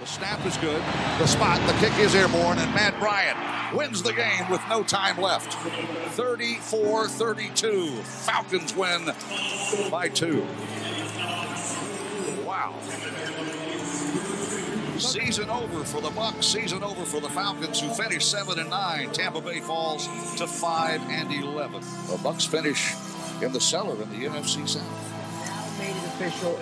The snap is good. The spot, the kick is airborne, and Matt Bryant wins the game with no time left. 34-32. Falcons win by 2. Wow. Season over for the Bucs. Season over for the Falcons, who finished 7-9. Tampa Bay falls to 5-11. The Bucs finish in the cellar in the NFC South. Made it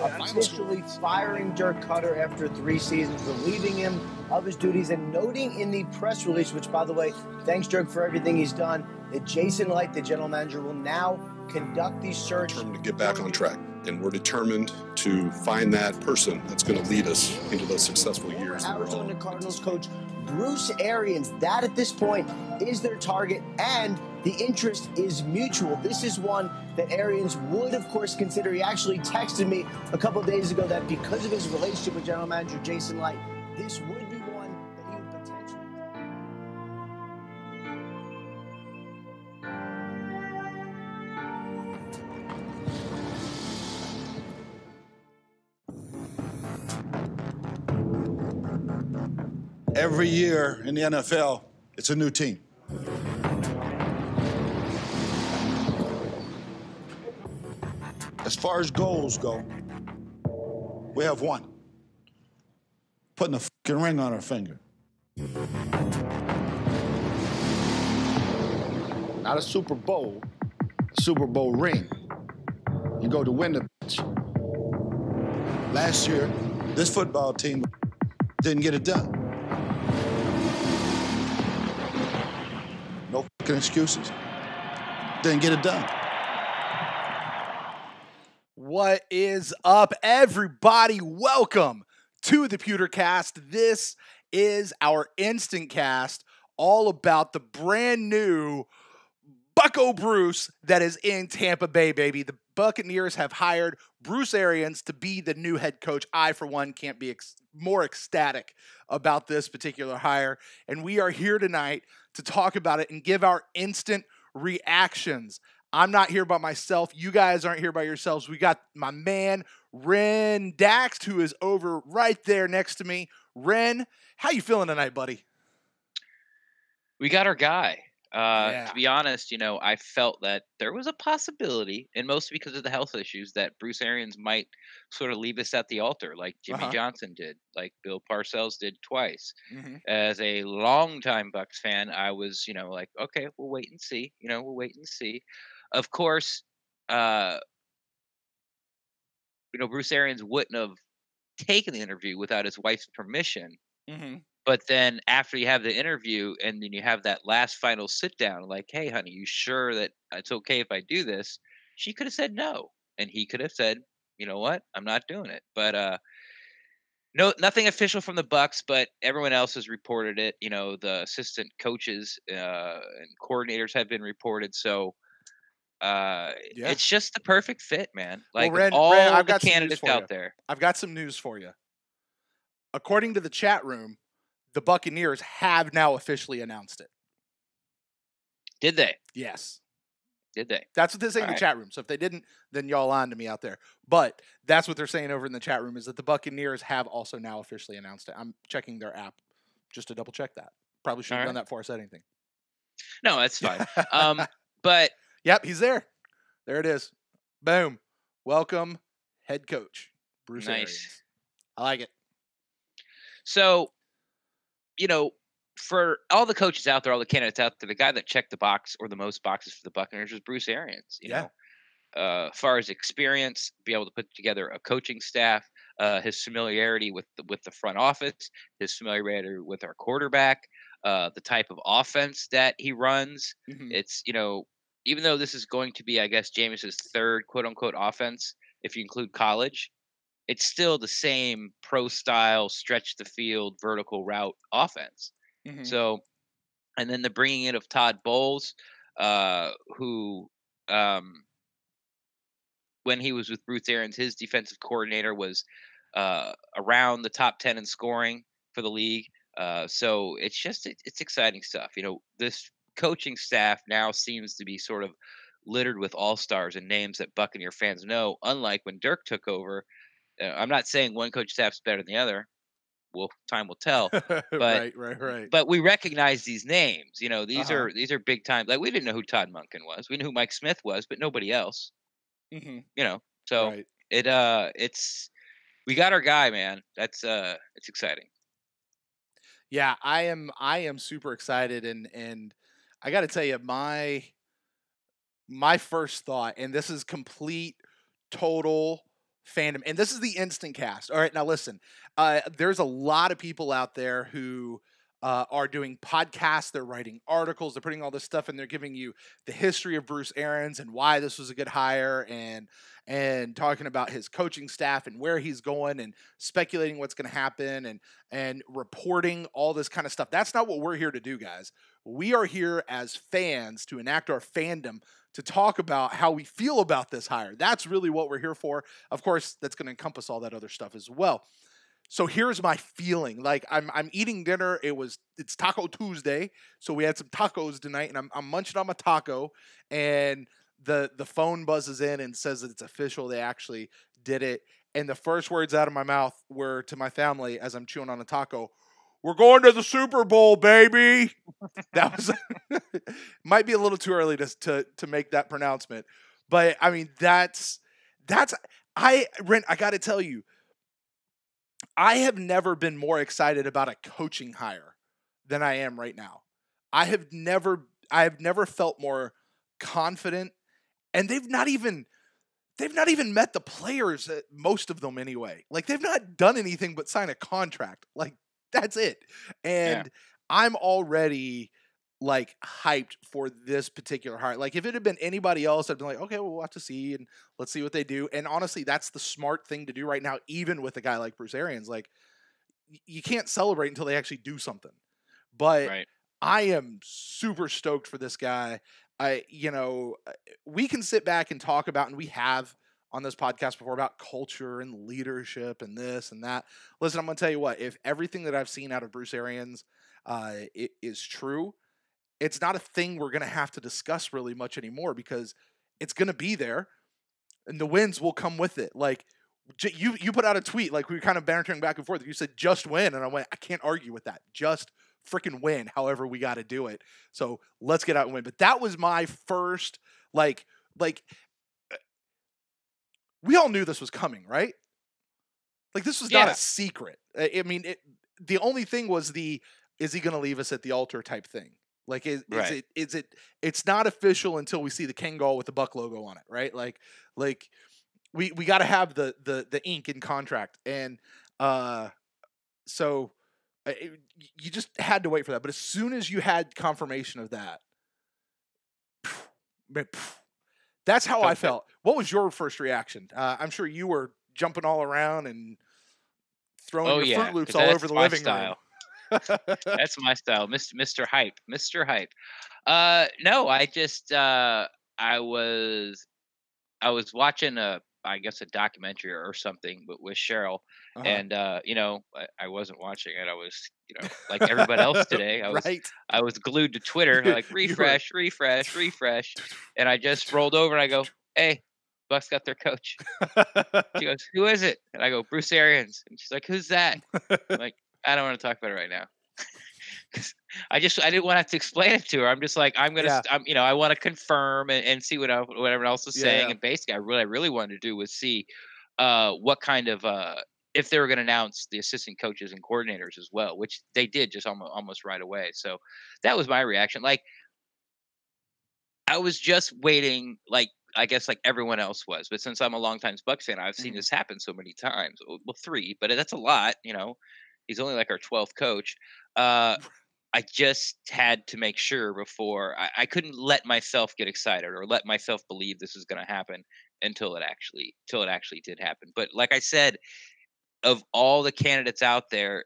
officially firing Dirk Cutter after 3 seasons, relieving him of his duties, and noting in the press release, which, by the way, thanks Dirk for everything he's done, that Jason Light, the general manager, will now conduct the search. To get back on track, and we're determined to find that person that's going to lead us into those successful years. Arizona Cardinals coach Bruce Arians, that at this point is their target, and the interest is mutual. This is one that Arians would, of course, consider. He actually texted me a couple of days ago that because of his relationship with general manager Jason Light, this would be one that he would potentially... Every year in the NFL, it's a new team. As far as goals go, we have one. Putting a fucking ring on our finger. Not a Super Bowl, a Super Bowl ring. You go to win the bitch. Last year, this football team didn't get it done. No fucking excuses. Didn't get it done. What is up, everybody? Welcome to the PewterCast. This is our InstantCast, all about the brand new Bucco Bruce that is in Tampa Bay, baby. The Buccaneers have hired Bruce Arians to be the new head coach. I, for one, can't be more ecstatic about this particular hire. And we are here tonight to talk about it and give our instant reactions. I'm not here by myself. You guys aren't here by yourselves. We got my man, Ren Daxt, who is over right there next to me. Ren, how you feeling tonight, buddy? We got our guy. Yeah. To be honest, I felt that there was a possibility, and mostly because of the health issues, that Bruce Arians might sort of leave us at the altar like Jimmy Johnson did, like Bill Parcells did twice. Mm-hmm. As a longtime Bucs fan, I was, like, okay, we'll wait and see. We'll wait and see. Of course, Bruce Arians wouldn't have taken the interview without his wife's permission. Mm-hmm. But then after you have the interview and then you have that last final sit down, like, hey, honey, you sure that it's okay if I do this? She could have said no. And he could have said, you know what? I'm not doing it. But no, nothing official from the Bucs, but everyone else has reported it. The assistant coaches and coordinators have been reported. So it's just the perfect fit, man. Like, well, Ren, all the candidates out there. I've got some news for you. According to the chat room, the Buccaneers have now officially announced it. Did they? Yes. Did they? That's what they say in the chat room. So if they didn't, then y'all on to me out there. But that's what they're saying over in the chat room, is that the Buccaneers have also now officially announced it. I'm checking their app just to double check that. Probably should have done that before I said anything. No, that's fine. But yep, he's there. There it is. Boom. Welcome, head coach Bruce Arians. I like it. So, for all the coaches out there, all the candidates out there, the guy that checked the box or the most boxes for the Buccaneers was Bruce Arians. As far as experience, be able to put together a coaching staff, his familiarity with the front office, his familiarity with our quarterback, the type of offense that he runs. Mm-hmm. It's, even though this is going to be, I guess, Jameis's third quote unquote offense, if you include college, it's still the same pro style, stretch the field, vertical route offense. Mm-hmm. So, and then the bringing in of Todd Bowles, who, when he was with Bruce Arians, his defensive coordinator was around the top 10 in scoring for the league. So it's exciting stuff. This coaching staff now seems to be sort of littered with all-stars and names that Buccaneer fans know, unlike when Dirk took over. I'm not saying one coach staff's better than the other, time will tell. But right. but we recognize these names. You know, these Uh-huh. are big time. Like we didn't know who Todd Monken was. We knew who Mike Smith was, but nobody else. Mm-hmm. You know, so Right. it's we got our guy, man. That's it's exciting. Yeah, I am super excited, and I got to tell you, my first thought, and this is complete, total fandom, and this is the instant cast. All right, now listen, there's a lot of people out there who are doing podcasts, they're writing articles, they're putting all this stuff, and they're giving you the history of Bruce Arians and why this was a good hire, and talking about his coaching staff and where he's going, and speculating what's going to happen, and reporting all this kind of stuff. That's not what we're here to do, guys. We are here as fans to enact our fandom, to talk about how we feel about this hire. That's really what we're here for. Of course, that's going to encompass all that other stuff as well. So here's my feeling. Like I'm eating dinner. It's Taco Tuesday, so we had some tacos tonight, and I'm munching on my taco, and the phone buzzes in and says that it's official. They actually did it, and the first words out of my mouth were to my family as I'm chewing on a taco: "We're going to the Super Bowl, baby." That was might be a little too early to make that pronouncement, but I mean that's I got to tell you, I have never been more excited about a coaching hire than I am right now. I have never felt more confident, and they've not even met the players, most of them anyway. Like they've not done anything but sign a contract. Like that's it. And I'm already like hyped for this particular hire. Like if it had been anybody else, I'd be like, okay, we'll have to see and let's see what they do. And honestly, that's the smart thing to do right now, even with a guy like Bruce Arians. Like you can't celebrate until they actually do something. But Right. I am super stoked for this guy. We can sit back and talk about, and we have on this podcast before, about culture and leadership and this and that. Listen, I'm going to tell you what, if everything that I've seen out of Bruce Arians it is true, it's not a thing we're going to have to discuss really much anymore, because it's going to be there and the wins will come with it. Like you put out a tweet, like we were kind of bantering back and forth. You said just win. And I went, I can't argue with that. Just freaking win. However, we got to do it. So let's get out and win. But that was my first, like we all knew this was coming, right? Like this was not a secret. I mean, the only thing was is he going to leave us at the altar type thing? Like, is it, it's not official until we see the Kangol with the Buck logo on it, right? Like we got to have the ink in contract. And, so you just had to wait for that. But as soon as you had confirmation of that, that's how I felt. What was your first reaction? I'm sure you were jumping all around and throwing your Fruit Loops all over the living room. That's my style, Mr. Hype, Mr. Hype. No, I just I was watching I guess a documentary or something, but with Cheryl, and I wasn't watching it. I was like everybody else today. I was glued to Twitter, like refresh, and I just rolled over and I go, "Hey, Bucks got their coach." She goes, "Who is it?" And I go, "Bruce Arians." And she's like, "Who's that?" I'm like, I don't want to talk about it right now. I didn't want to have to explain it to her. I'm just like, I want to confirm and see what everyone else is saying. And basically, I really wanted to do was see what kind of if they were going to announce the assistant coaches and coordinators as well, which they did just almost right away. So that was my reaction. Like I was just waiting, like I guess like everyone else was, but since I'm a longtime Bucs fan, I've seen this happen so many times. Well, 3, but that's a lot. He's only like our 12th coach. I just had to make sure before I couldn't let myself get excited or let myself believe this was going to happen until it actually did happen. But like I said, of all the candidates out there,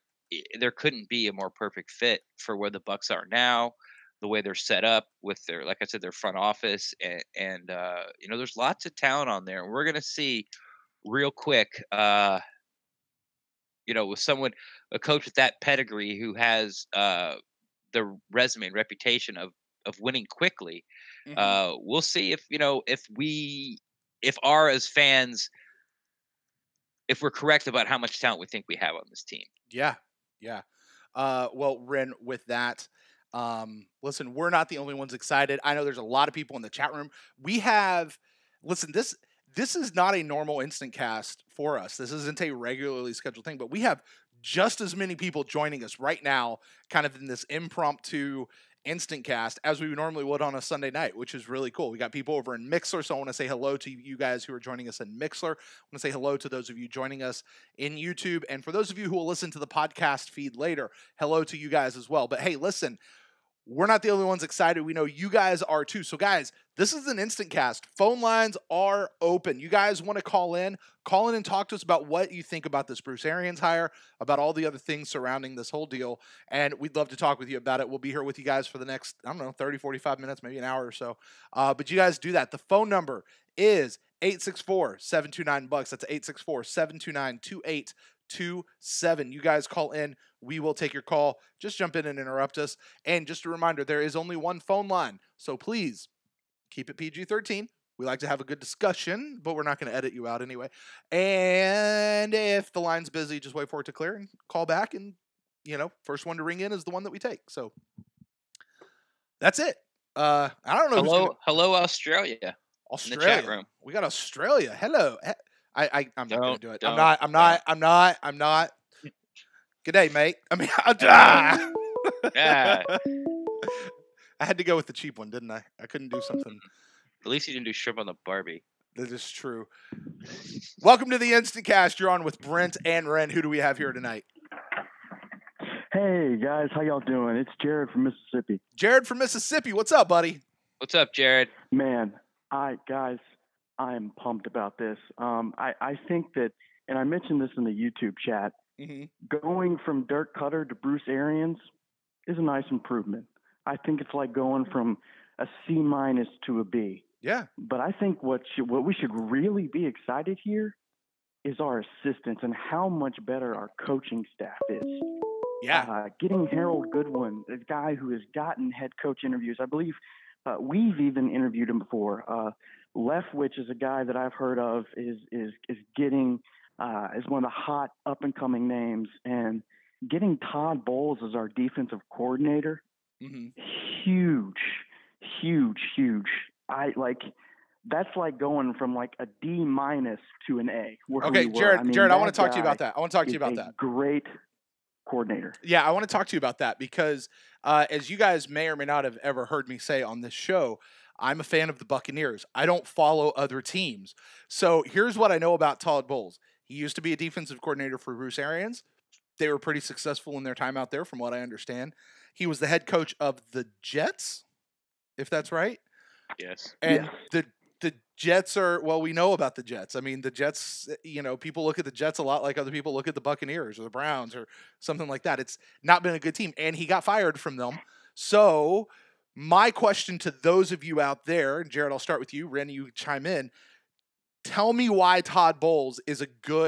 there couldn't be a more perfect fit for where the Bucs are now, the way they're set up with their, like I said, their front office, and there's lots of talent on there. We're going to see real quick, with a coach with that pedigree who has the resume and reputation of winning quickly. We'll see if as fans, if we're correct about how much talent we think we have on this team. Yeah. Yeah. Well, Ren, with that, listen, we're not the only ones excited. I know there's a lot of people in the chat room. We have, listen, this is not a normal instant cast for us. This isn't a regularly scheduled thing, but we have just as many people joining us right now, kind of in this impromptu instant cast as we normally would on a Sunday night, which is really cool. We got people over in Mixler, so I want to say hello to you guys who are joining us in Mixler. I want to say hello to those of you joining us in YouTube, and for those of you who will listen to the podcast feed later, hello to you guys as well. But hey, listen, we're not the only ones excited. We know you guys are too. So guys, this is an instant cast. Phone lines are open. You guys want to call in and talk to us about what you think about this Bruce Arians hire, about all the other things surrounding this whole deal. And we'd love to talk with you about it. We'll be here with you guys for the next, 30, 45 minutes, maybe an hour or so. But you guys do that. The phone number is 864-729-BUCKS. That's 864-729-2827. You guys call in. We will take your call. Just jump in and interrupt us. And just a reminder, there is only one phone line. So please keep it PG-13. We like to have a good discussion, but we're not going to edit you out anyway. And if the line's busy, just wait for it to clear and call back. And, first one to ring in is the one that we take. So that's it. I don't know. Hello, Australia. Australia. In the chat room. We got Australia. Hello. I'm not going to do it. I'm not. Good day, mate. I had to go with the cheap one, didn't I? I couldn't do something. At least you didn't do shrimp on the Barbie. That is true. Welcome to the Instant Cast. You're on with Brent and Ren. Who do we have here tonight? Hey, guys. How y'all doing? It's Jared from Mississippi. Jared from Mississippi. What's up, buddy? What's up, Jared? Man, I'm pumped about this. I think that, and I mentioned this in the YouTube chat, going from Dirk Cutter to Bruce Arians is a nice improvement. I think it's like going from a C- to a B. Yeah. But I think what we should really be excited here is our assistants and how much better our coaching staff is. Yeah. Getting Harold Goodwin, a guy who has gotten head coach interviews. I believe we've even interviewed him before. Leftwich is a guy that I've heard of is getting is one of the hot up and coming names, and getting Todd Bowles as our defensive coordinator, huge. That's like going from like a D- to an A. Okay, Jared, I want to talk to you about that. Great coordinator. Yeah, I want to talk to you about that because as you guys may or may not have ever heard me say on this show, I'm a fan of the Buccaneers. I don't follow other teams. So here's what I know about Todd Bowles. He used to be a defensive coordinator for Bruce Arians. They were pretty successful in their time out there, from what I understand. He was the head coach of the Jets, if that's right. Yes. And the Jets are, well, we know about the Jets. I mean, the Jets, people look at the Jets a lot like other people look at the Buccaneers or the Browns or something like that. It's not been a good team, and he got fired from them. So my question to those of you out there, and Jared, I'll start with you. Ren, you chime in. Tell me why Todd Bowles is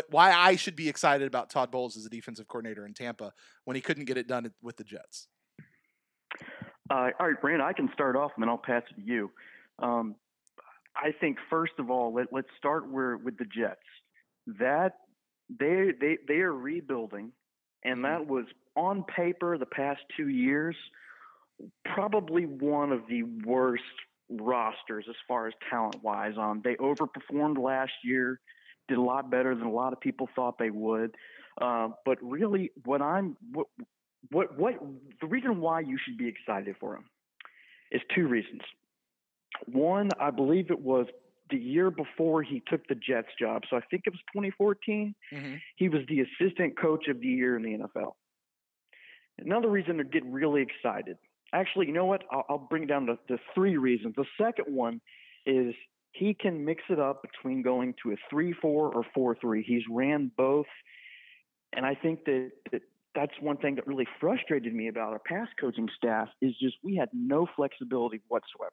why I should be excited about Todd Bowles as a defensive coordinator in Tampa when he couldn't get it done with the Jets. All right, Brandon, I can start off and then I'll pass it to you. I think first of all, let's start with the Jets. That they are rebuilding, and that was on paper the past 2 years probably one of the worst rosters as far as talent-wise. They overperformed last year, did a lot better than a lot of people thought they would. But really, the reason why you should be excited for him is two reasons. One, I believe it was the year before he took the Jets job, so I think it was 2014. He was the assistant coach of the year in the NFL. Another reason to get really excited. Actually, you know what? I'll bring it down to three reasons. The second one is he can mix it up between going to a 3-4 or 4-3. He's ran both, and I think that's one thing that really frustrated me about our past coaching staff is just we had no flexibility whatsoever.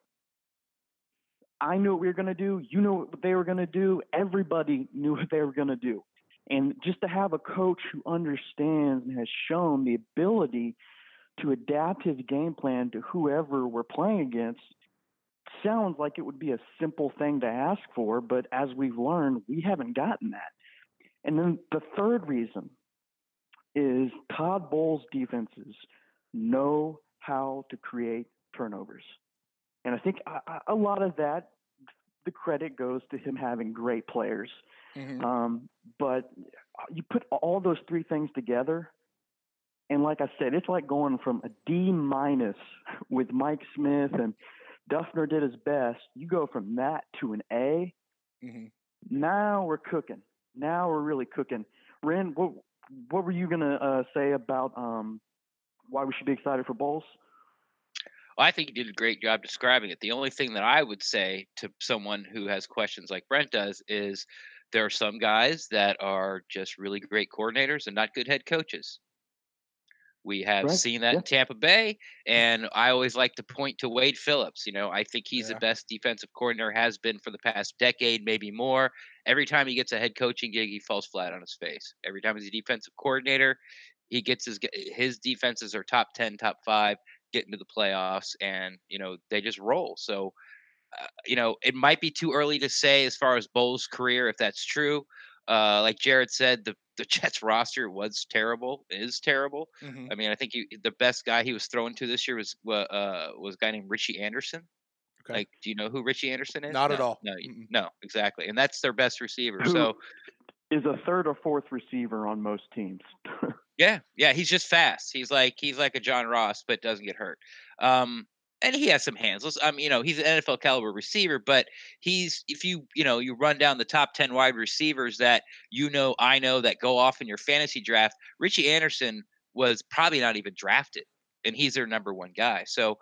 I knew what we were going to do. You knew what they were going to do. Everybody knew what they were going to do. And just to have a coach who understands and has shown the ability to adapt his game plan to whoever we're playing against sounds like it would be a simple thing to ask for, but as we've learned, we haven't gotten that. And then the third reason is Todd Bowles' defenses know how to create turnovers. And I think a lot of that, the credit goes to him having great players. But you put all those three things together, and like I said, it's like going from a D- with Mike Smith and Duffner did his best. You go from that to an A. Now we're cooking. Now we're really cooking. Ren, what were you going to say about why we should be excited for Bowles? Well, I think you did a great job describing it. The only thing that I would say to someone who has questions like Brent does is there are some guys that are just really great coordinators and not good head coaches. We have seen that in Tampa Bay, and I always like to point to Wade Phillips. I think he's the best defensive coordinator, has been for the past decade, maybe more. Every time he gets a head coaching gig, he falls flat on his face. Every time he's a defensive coordinator, he gets his defenses are top 10, top 5, get into the playoffs, and they just roll. So it might be too early to say as far as Bowles' career if that's true. Like Jared said, the Jets roster is terrible. I mean, I think the best guy he was thrown to this year was a guy named Richie Anderson. Okay. Like, do you know who Richie Anderson is? Not at all. No, exactly. And that's their best receiver. Who so is a third or fourth receiver on most teams. yeah, he's just fast. He's like a John Ross, but doesn't get hurt. And he has some hands. He's an NFL caliber receiver, but if you run down the top 10 wide receivers that I know that go off in your fantasy draft, Richie Anderson was probably not even drafted, and he's their number one guy. So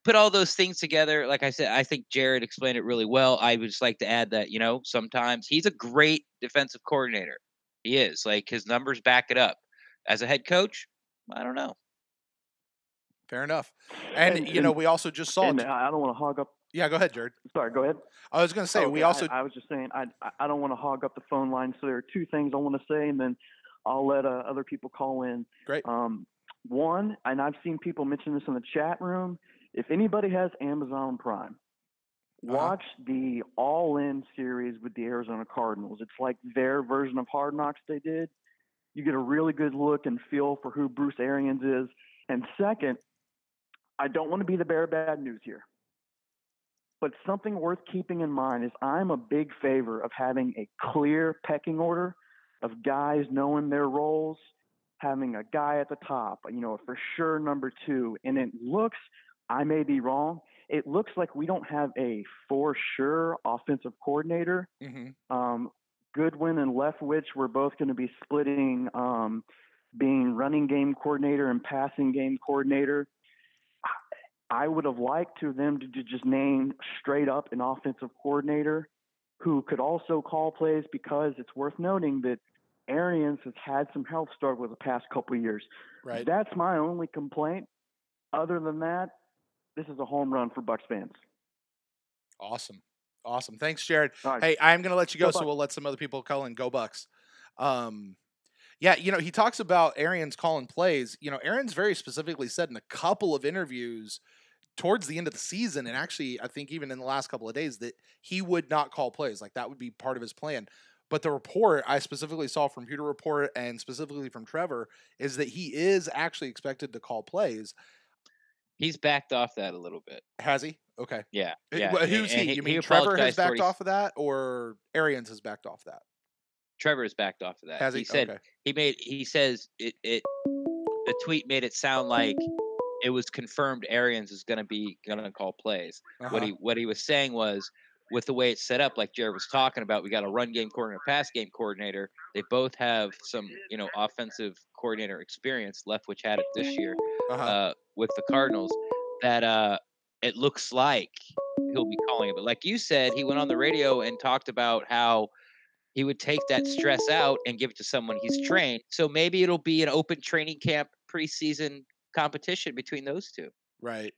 put all those things together. Like I said, I think Jared explained it really well. I would just like to add that, sometimes he's a great defensive coordinator. He is. Like, his numbers back it up. As a head coach, I don't know. Fair enough. And we also just saw. And I don't want to hog up. Yeah, go ahead, Jared. Sorry, go ahead. I was going to say, okay, we also. I was just saying, I don't want to hog up the phone line. So there are two things I want to say, and then I'll let other people call in. Great. One, and I've seen people mention this in the chat room. If anybody has Amazon Prime, watch the All-In series with the Arizona Cardinals. It's like their version of Hard Knocks they did. You get a really good look and feel for who Bruce Arians is. And second, I don't want to be the bearer of bad news here, but something worth keeping in mind is I'm a big favor of having a clear pecking order of guys knowing their roles, having a guy at the top, for sure number 2. And it looks, I may be wrong, it looks like we don't have a for sure offensive coordinator. Goodwin and Leftwich were both going to be splitting being running game coordinator and passing game coordinator. I would have liked to them to just name straight up an offensive coordinator who could also call plays, because it's worth noting that Arians has had some health struggles the past couple of years. Right. That's my only complaint. Other than that, this is a home run for Bucs fans. Awesome. Thanks, Jared. Right. Hey, I'm going to let you go, Go so we'll let some other people call in. Go Bucks. Yeah, he talks about Arians calling plays. Arians very specifically said in a couple of interviews towards the end of the season, and actually I think even in the last couple of days, that he would not call plays. Like, that would be part of his plan. But the report I specifically saw from Pewter Report and specifically from Trevor is that he is actually expected to call plays. He's backed off that a little bit. Has he? Okay. Yeah. Who's he? You mean Trevor has backed off of that, or Arians has backed off that? Trevor has backed off of that. Has he? He said he says the tweet made it sound like it was confirmed Arians is gonna call plays. What he was saying was, with the way it's set up, like Jared was talking about, we got a run game coordinator, pass game coordinator. They both have some, offensive coordinator experience. Leftwich had it this year with the Cardinals. That it looks like he'll be calling it. But like you said, he went on the radio and talked about how he would take that stress out and give it to someone he's trained. So maybe it'll be an open training camp preseason competition between those two. Right.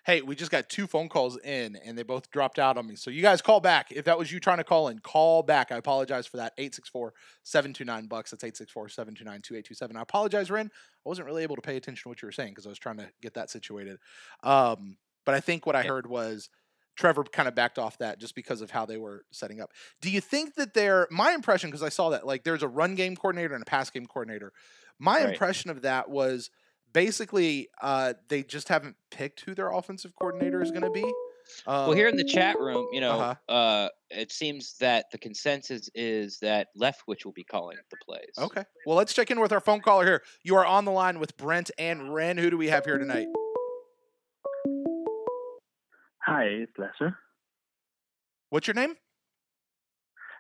Hey, we just got 2 phone calls in, and they both dropped out on me. So you guys call back. If that was you trying to call in, call back. I apologize for that. 864-729-BUCKS. That's 864-729-2827. I apologize, Ren. I wasn't really able to pay attention to what you were saying because I was trying to get that situated. But I think what I heard was Trevor kind of backed off that just because of how they were setting up. Do you think that my impression, because I saw that, like, there's a run game coordinator and a pass game coordinator. My impression of that was basically they just haven't picked who their offensive coordinator is going to be. Well, here in the chat room, Uh-huh. it seems that the consensus is that Leftwich will be calling the plays. Okay. Well, let's check in with our phone caller here. You are on the line with Brent and Ren. Who do we have here tonight? Hi, it's Lasse. What's your name?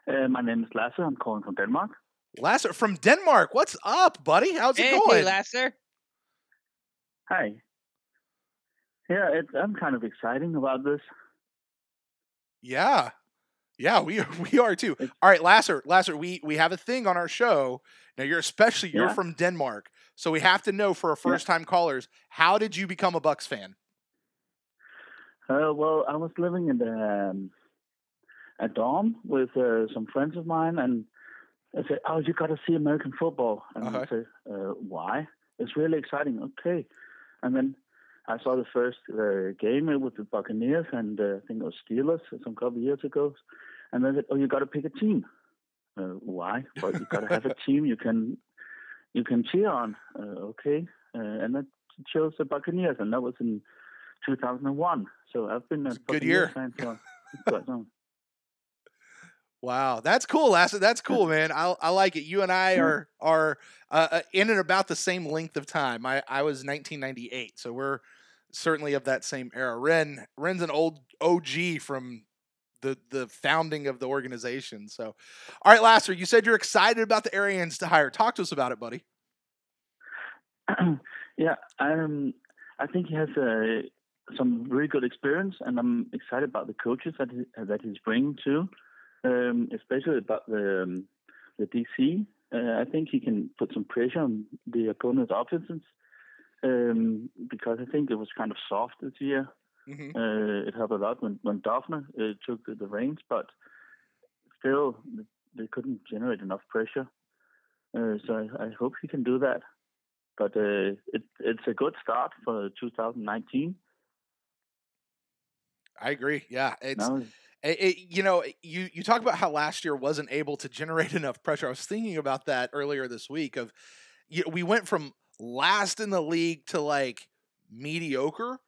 My name is Lasse. I'm calling from Denmark. Lasse from Denmark. What's up, buddy? How's it going? Hey, Lasse. Hi. Yeah, I'm kind of exciting about this. Yeah, we are too. All right, Lasse, we have a thing on our show. Now you're from Denmark, so we have to know for our first time callers, how did you become a Bucs fan? Well, I was living in a dorm with some friends of mine, and I said, "Oh, you got to see American football." And I said, "Why? It's really exciting." Okay, and then I saw the first game with the Buccaneers, and I think it was Steelers some couple of years ago. And then they said, "Oh, you got to pick a team." Why? Well, you got to have a team you can cheer on. Okay, and I chose the Buccaneers, and that was in 2001. So I've been a Buccaneers fan for quite long. Wow, that's cool, Lasse. That's cool, man. I like it. You and I are in and about the same length of time. I was 1998, so we're certainly of that same era. Ren's an old OG from the founding of the organization. So, all right, Lasse, you said you're excited about the Arians to hire. Talk to us about it, buddy. Yeah, I think he has some really good experience, and I'm excited about the coaches that he's bringing too. Especially about the DC. I think he can put some pressure on the opponent's offenses because I think it was kind of soft this year. Mm-hmm. It helped a lot when Daphne took the reins, but still they couldn't generate enough pressure. So I hope he can do that. But it's a good start for 2019. I agree. Yeah, you talk about how last year wasn't able to generate enough pressure. I was thinking about that earlier this week. We went from last in the league to like mediocre,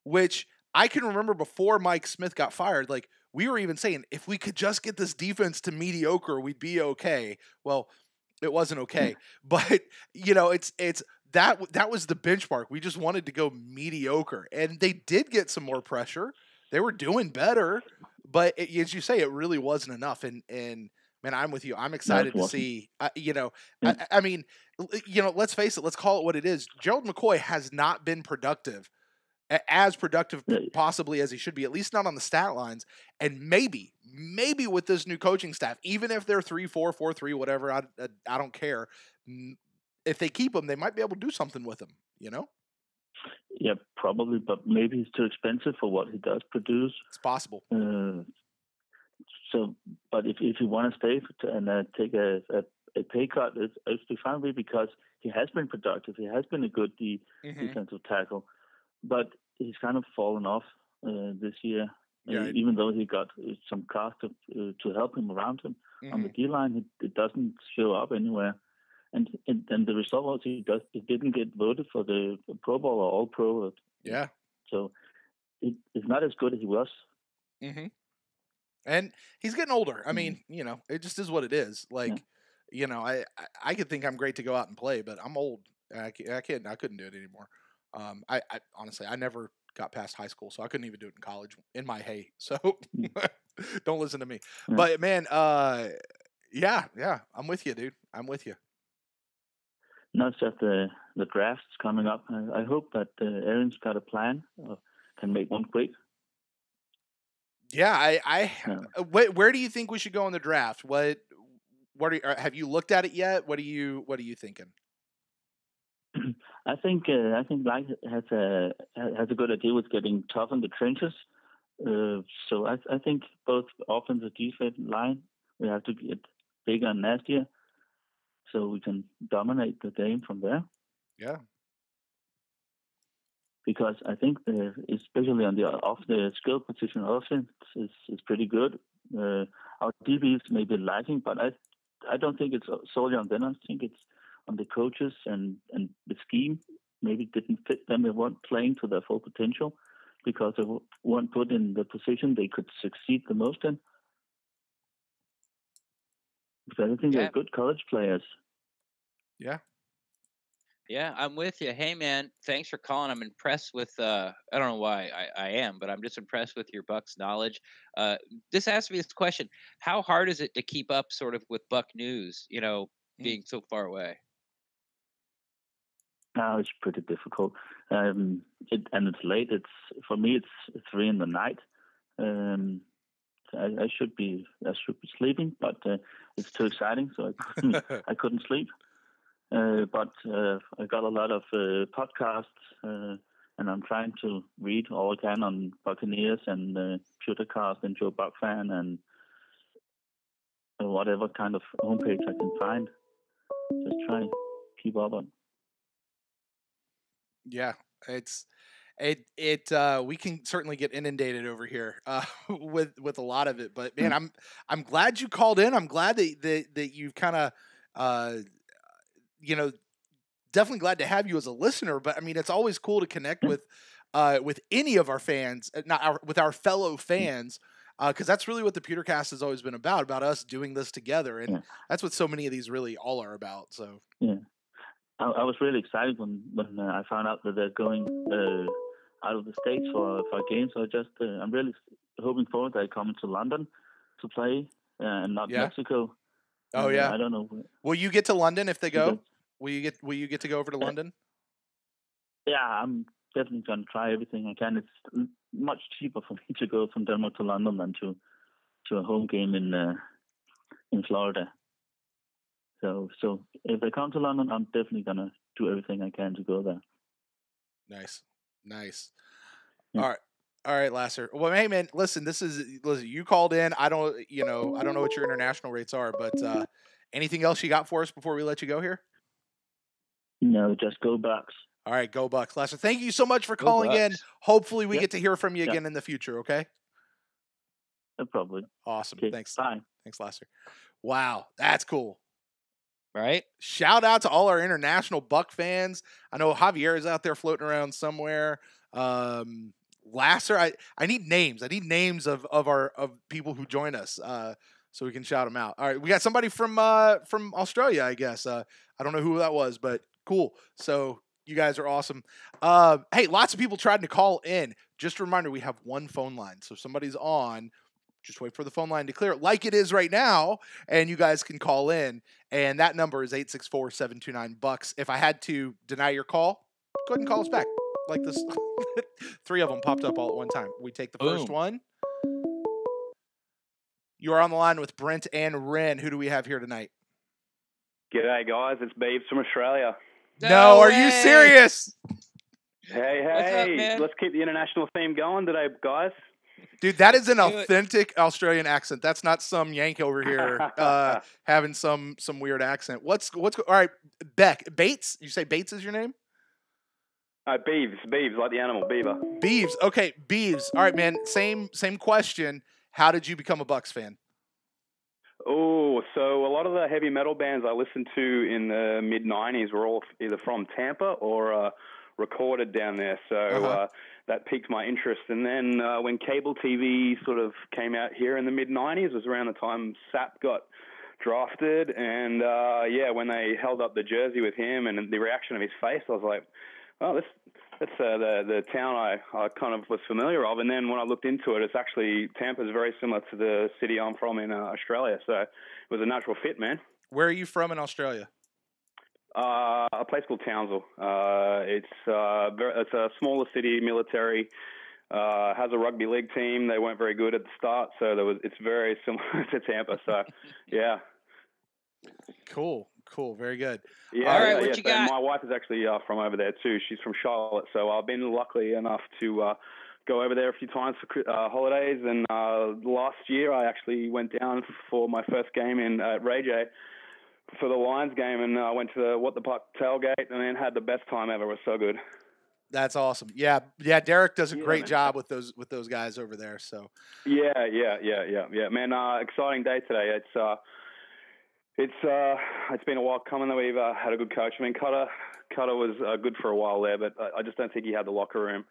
which I can remember before Mike Smith got fired. Like we were even saying, if we could just get this defense to mediocre, we'd be okay. Well, it wasn't okay, but it's that was the benchmark. We just wanted to go mediocre, and they did get some more pressure. They were doing better, but as you say, it really wasn't enough. And man, I'm with you. I'm excited to see. I mean, let's face it. Let's call it what it is. Gerald McCoy has not been productive, as productive possibly as he should be. At least not on the stat lines. And maybe with this new coaching staff, even if they're 3-4, 4-3, whatever, I don't care. If they keep him, they might be able to do something with him. Yeah, probably, but maybe he's too expensive for what he does produce. It's possible. But if you want to stay and take a pay cut, it's fine with because he has been productive. He has been a good defensive tackle, but he's kind of fallen off this year. Yeah, even though he got some cast to help him around him on the D line, it doesn't show up anywhere. And the result was he didn't get voted for the Pro Bowl or All Pro. Yeah. So it's not as good as he was. Mm-hmm. And he's getting older. I mean, it just is what it is. Like, I could think I'm great to go out and play, but I'm old. I couldn't do it anymore. I honestly, I never got past high school, so I couldn't even do it in college in my hay. So don't listen to me. Yeah. But man, yeah, I'm with you, dude. I'm with you. Not just the draft's coming up. I hope that Aaron's got a plan or can make one quick. Yeah, where do you think we should go in the draft? Have you looked at it yet? What are you thinking? I think Mike has a good idea with getting tough in the trenches. So I think both offensive and defensive line we have to get bigger and nastier, so we can dominate the game from there. Yeah. because I think especially on the off the skill position offense is pretty good. Our DBs may be lacking, but I don't think it's solely on them. I think it's on the coaches and the scheme maybe didn't fit them. They weren't playing to their full potential because they weren't put in the position they could succeed the most in. Because I think they're good college players. Yeah. Yeah, I'm with you. Hey, man, thanks for calling. I'm impressed with, I don't know why I am, but I'm just impressed with your Bucs knowledge. Just ask me this question. How hard is it to keep up sort of with Buck news, being so far away? No, it's pretty difficult. And it's late. For me, it's 3 a.m. I should be sleeping, but it's too exciting, so I couldn't sleep. But I got a lot of podcasts, and I'm trying to read all I can on Buccaneers and Pewtercast and Joe Buck Fan and whatever kind of homepage I can find. Just try to keep up on. Yeah, we can certainly get inundated over here with a lot of it. But man, I'm glad you called in. I'm glad that you've kind of definitely glad to have you as a listener. But I mean, it's always cool to connect with any of our fans, with our fellow fans. Because that's really what the Pewtercast has always been about us doing this together. And that's what so many of these really all are about. So yeah. I was really excited when I found out that they're going out of the States for a game. So I'm really hoping forward that I come to London to play and not Mexico. Oh yeah. I don't know. Will you get to London if they go? Will you get to go over to London? Yeah, I'm definitely going to try everything I can. It's much cheaper for me to go from Denmark to London than to a home game in Florida. So if I come to London, I'm definitely going to do everything I can to go there. Nice. Yeah. All right, Lasser. Well, hey man, listen, you called in. I don't know what your international rates are, but anything else you got for us before we let you go here? No, just go Bucks. All right, go Bucks. Lasser, thank you so much for calling in. Hopefully we get to hear from you again in the future, okay? No problem. Awesome. Okay. Thanks. Bye. Thanks, Lasser. Wow, that's cool. Right? Shout out to all our international Buck fans. I know Javier is out there floating around somewhere. Lasser, I need names. I need names of people who join us, so we can shout them out. All right, we got somebody from Australia, I guess. I don't know who that was, but cool. So you guys are awesome. Hey, lots of people tried to call in. Just a reminder, we have one phone line, so if somebody's on, just wait for the phone line to clear, like it is right now, and you guys can call in. And that number is 864-729-BUCKS. If I had to deny your call, go ahead and call us back. Like this, 3 of them popped up all at one time. We take the first one. You are on the line with Brent and Ren. Who do we have here tonight? G'day, guys. It's Beebs from Australia. No, are you serious? Hey, What's up, man? Let's keep the international theme going today, guys. Dude, that is an authentic Australian accent. That's not some Yank over here having some weird accent. What's all right, Bates? You say Bates is your name? Beeves, like the animal, beaver. Beeves. Okay, Beeves. All right, man. Same question. How did you become a Bucks fan? Oh, so a lot of the heavy metal bands I listened to in the mid-'90s were all either from Tampa or recorded down there. So that piqued my interest. And then when cable TV sort of came out here in the mid-'90s, was around the time Sapp got drafted. And, when they held up the jersey with him and the reaction of his face, I was like, oh, that's the town I kind of was familiar of. And then when I looked into it, it's actually Tampa's very similar to the city I'm from in Australia. So it was a natural fit, man. Where are you from in Australia? A place called Townsville. It's a smaller city, military. Has a rugby league team. They weren't very good at the start, so it's very similar to Tampa. So, yeah. Cool, very good. Yeah, all right, what you got? My wife is actually from over there too. She's from Charlotte, so I've been lucky enough to go over there a few times for holidays. And last year, I actually went down for my first game at Ray J for the Lions game, and I went to the What the Puck tailgate, and then had the best time ever. It was so good. That's awesome. Yeah. Derek does a great job with those guys over there. So. Yeah. Man, exciting day today. It's been a while coming that we've had a good coach. I mean, Cutter was good for a while there, but I just don't think he had the locker room.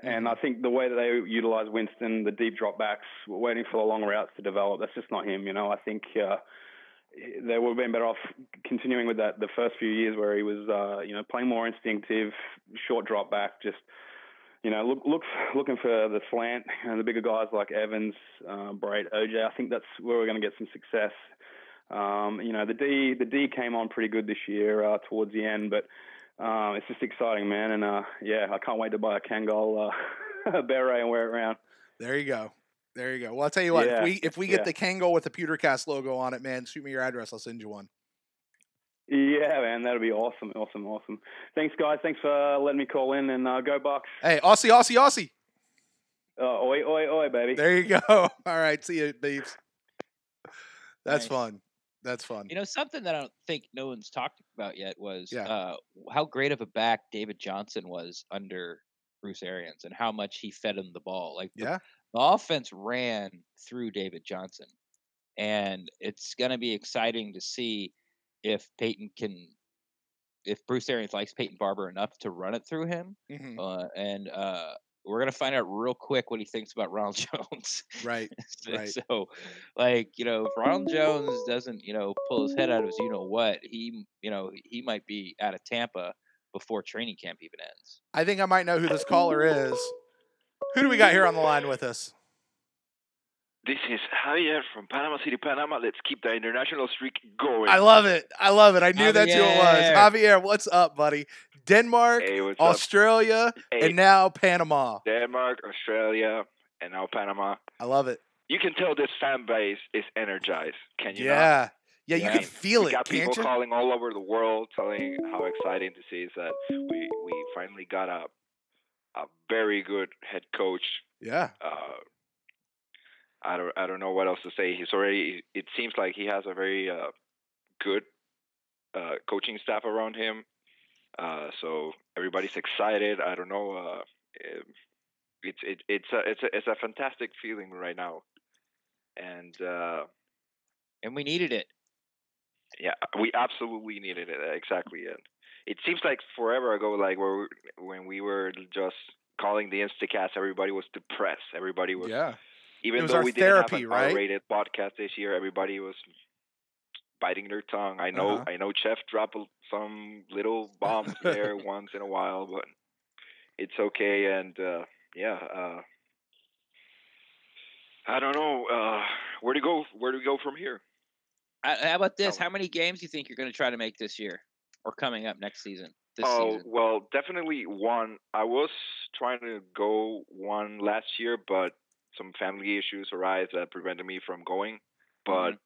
And I think the way that they utilize Winston, the deep drop backs, waiting for the long routes to develop, that's just not him. I think they would have been better off continuing with that the first few years where he was, playing more instinctive, short drop back, just, looking for the slant and the bigger guys like Evans, Braid, OJ. I think that's where we're going to get some success. The D came on pretty good this year towards the end, but it's just exciting, man. And I can't wait to buy a Kangol beret and wear it around. There you go. Well, I'll tell you what, if we get the Kangol with the PewterCast logo on it, man, shoot me your address. I'll send you one. Yeah, man, that'd be awesome. Thanks, guys. Thanks for letting me call in, and go Bucks. Hey, Aussie. Oi, baby. There you go. All right, see you, Beeps. That's fun. Something that I don't think no one's talked about yet was how great of a back David Johnson was under Bruce Arians and how much he fed him the ball. The offense ran through David Johnson, and it's going to be exciting to see if Bruce Arians likes Peyton Barber enough to run it through him. And we're going to find out real quick what he thinks about Ronald Jones. Right. So, if Ronald Jones doesn't, pull his head out of his what, he might be out of Tampa before training camp even ends. I think I might know who this caller is. Who do we got here on the line with us? This is Javier from Panama City, Panama. Let's keep the international streak going. I love it. I knew that's who it was. Javier, what's up, buddy? Denmark, Australia, and now Panama. Denmark, Australia, and now Panama. I love it. You can tell this fan base is energized. Can you not? Yeah, you can feel it. We got people calling all over the world, telling how exciting to see is that we finally got a very good head coach. Yeah. I don't know what else to say. It seems like he has a very good coaching staff around him. So everybody's excited. I don't know. It's a fantastic feeling right now, and we needed it. Yeah, we absolutely needed it. Exactly. And it seems like forever ago, when we were just calling the InstantCast, everybody was depressed. Everybody was. Yeah. Even though we didn't have an R-rated podcast this year, everybody was biting their tongue. I know Chef dropped some little bombs there once in a while, but it's okay. And I don't know where to go. Where do we go from here? How about this? How many games do you think you're going to try to make this year or coming up next season? Well, definitely one. I was trying to go one last year, but some family issues arise that prevented me from going. But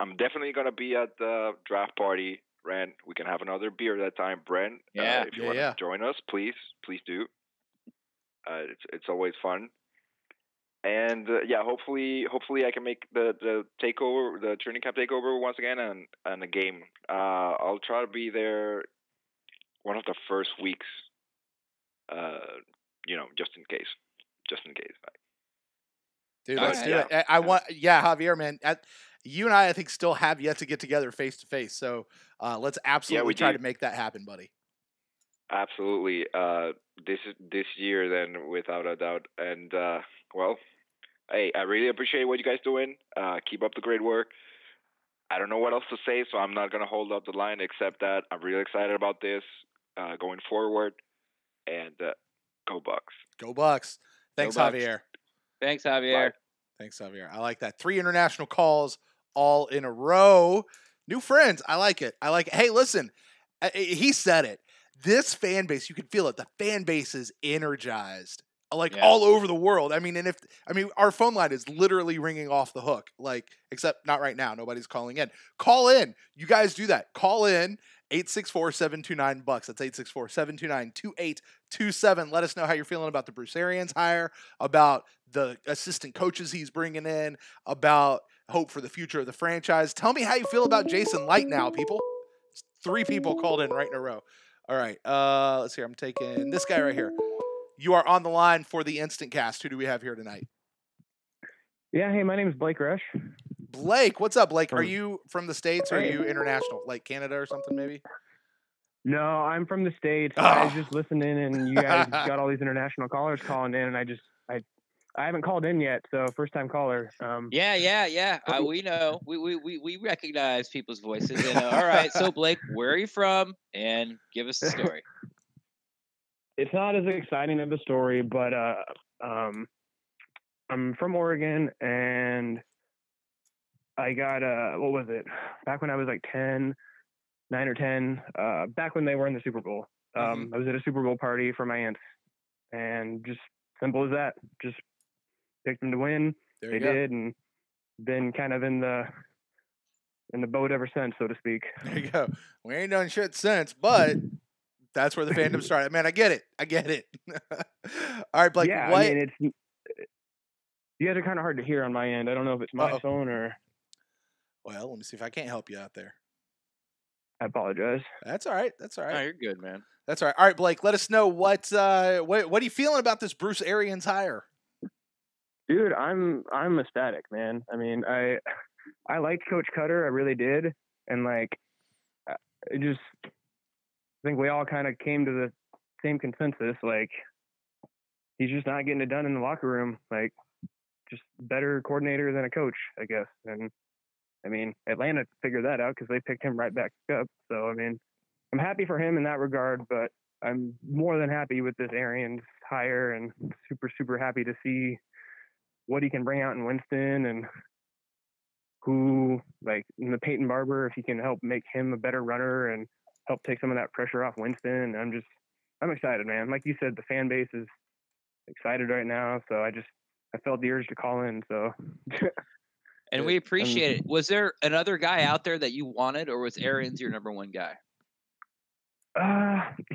I'm definitely going to be at the draft party. Brent, we can have another beer that time. Brent, if you want to join us, please do. It's always fun. And hopefully I can make the takeover, the training camp takeover once again, and a game. I'll try to be there one of the first weeks. Just in case. Dude, let's do it. Javier, man. You and I think, still have yet to get together face to face. So let's absolutely try to make that happen, buddy. Absolutely. This year, then, without a doubt. And hey, I really appreciate what you guys doing. Keep up the great work. I don't know what else to say, so I'm not gonna hold up the line except that I'm really excited about this going forward. And go Bucks. Go Bucks. Thanks, go Bucks. Javier. Thanks, Javier. Bye. Thanks, Javier. I like that. 3 international calls all in a row. New friends. I like it. Hey, listen, he said it. This fan base, you can feel it. The fan base is energized, all over the world. I mean, our phone line is literally ringing off the hook. Except not right now. Nobody's calling in. Call in. You guys do that. Call in. 864-729-BUCKS. That's 864-729-2827. Let us know how you're feeling about the Bruce Arians hire, about the assistant coaches he's bringing in, about hope for the future of the franchise. Tell me how you feel about Jason Light now, people. 3 people called in right in a row. All right. Let's see. I'm taking this guy right here. You are on the line for the InstantCast. Who do we have here tonight? Yeah, hey, my name is Blake Rush. Blake, what's up, Blake? Are you from the States or are Hey. you international, like Canada or something maybe? No, I'm from the States. Oh. I was just listening, and you guys got all these international callers calling in, and I haven't called in yet, so first time caller. Yeah. We know. We recognize people's voices. And all right, so Blake, where are you from? And give us the story. It's not as exciting of a story, but I'm from Oregon, and I got what was it? Back when I was like 9 or 10, back when they were in the Super Bowl. I was at a Super Bowl party for my aunts, and just simple as that. Just picked them to win. They did, and been kind of in the boat ever since, so to speak. There you go. We ain't done shit since, but that's where the fandom started. Man, I get it. All right, Blake. Yeah, what? I mean, you guys are kind of hard to hear on my end. I don't know if it's my phone or. Well, let me see if I can't help you out there. I apologize. That's all right. No, you're good, man. That's all right. All right, Blake. Let us know what are you feeling about this Bruce Arians hire? Dude, I'm ecstatic, man. I mean, I liked Coach Cutter, I really did, and like, I think we all kind of came to the same consensus. Like, he's just not getting it done in the locker room. Like, just better coordinator than a coach, I guess. And I mean, Atlanta figured that out because they picked him right back up. So I mean, I'm happy for him in that regard, but I'm more than happy with this Arians hire, and super happy to see what he can bring out in Winston, and who, like, in the Peyton Barber, if he can help make him a better runner and help take some of that pressure off Winston. I'm excited, man. Like you said, the fan base is excited right now, so I felt the urge to call in. So, and we appreciate it. Was there another guy out there that you wanted, or was Arians your number one guy?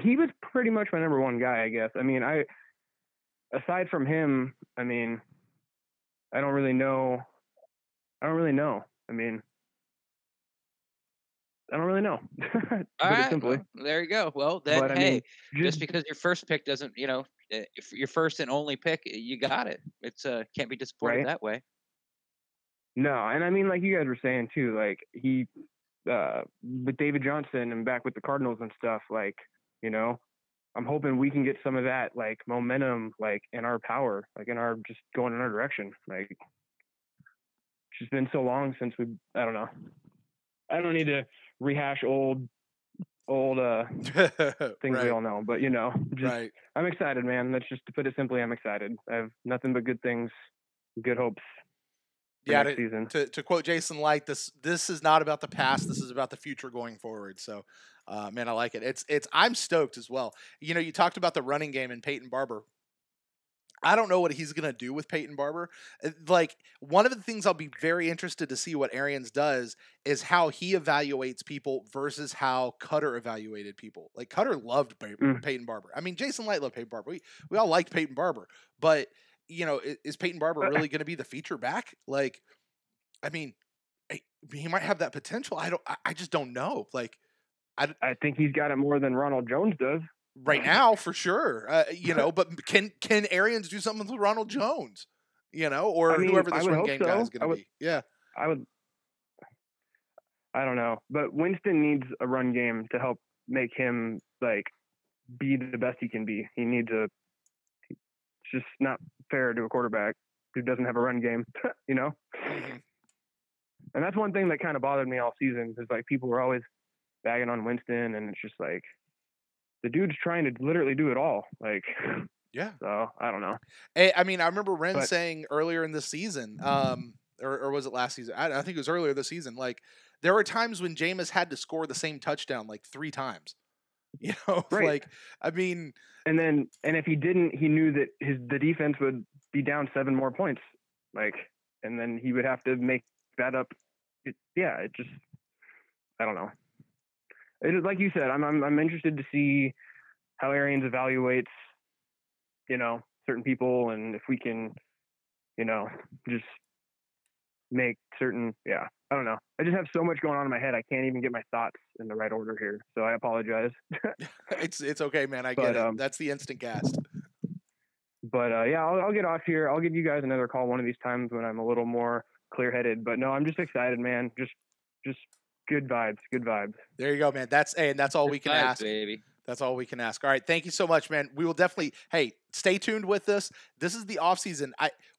He was pretty much my number one guy, I guess. I mean, aside from him, I mean, I don't really know. I mean, I don't really know. All right. Simply. Well, there you go. Well, then, but, hey, I mean, just because your first pick doesn't, if your first and only pick, you got it. It's can't be disappointed that way. No, and I mean, like you guys were saying too, like he with David Johnson and back with the Cardinals and stuff, like, I'm hoping we can get some of that, like, momentum, like, in our power, like, in our just going in our direction. Like, it's just been so long since I don't know. I don't need to rehash old things we all know, but I'm excited, man. That's just, to put it simply, I'm excited. I have nothing but good things, good hopes. Yeah, next season. To quote Jason Light, this is not about the past. This is about the future going forward. So, man, I like it. I'm stoked as well. You talked about the running game and Peyton Barber. I don't know what he's going to do with Peyton Barber. Like, one of the things I'll be very interested to see what Arians does is how he evaluates people versus how Cutter evaluated people. Like, Cutter loved Peyton Barber. I mean, Jason Light loved Peyton Barber. We all liked Peyton Barber, but is Peyton Barber really going to be the feature back? Like, I mean, he might have that potential. I just don't know. Like, I think he's got it more than Ronald Jones does right now, for sure. But can Arians do something with Ronald Jones? Or whoever this run game guy is going to be. Yeah, I don't know, but Winston needs a run game to help make him, like, be the best he can be. He needs it's just not fair to a quarterback who doesn't have a run game, Mm-hmm. And that's one thing that kind of bothered me all season, is like people were always bagging on Winston, and it's just like the dude's trying to literally do it all. Like, yeah. So I don't know. I mean, I remember Ren saying earlier in the season, or was it last season? I think it was earlier this season. Like, there were times when Jameis had to score the same touchdown like 3 times. Like, I mean, and if he didn't, he knew that the defense would be down 7 more points. Like, and then he would have to make that up. It just, I don't know. It is, like you said, I'm interested to see how Arians evaluates, certain people, and if we can, just make certain, I don't know. I just have so much going on in my head. I can't even get my thoughts in the right order here. So I apologize. It's okay, man. I get it. That's the instant cast. But yeah, I'll get off here. I'll give you guys another call one of these times when I'm a little more clear-headed. But no, I'm just excited, man. Just good vibes. Good vibes. There you go, man. That's all we can ask, baby. That's all we can ask. All right, thank you so much, man. We will definitely. Hey, stay tuned with us. This is the off season.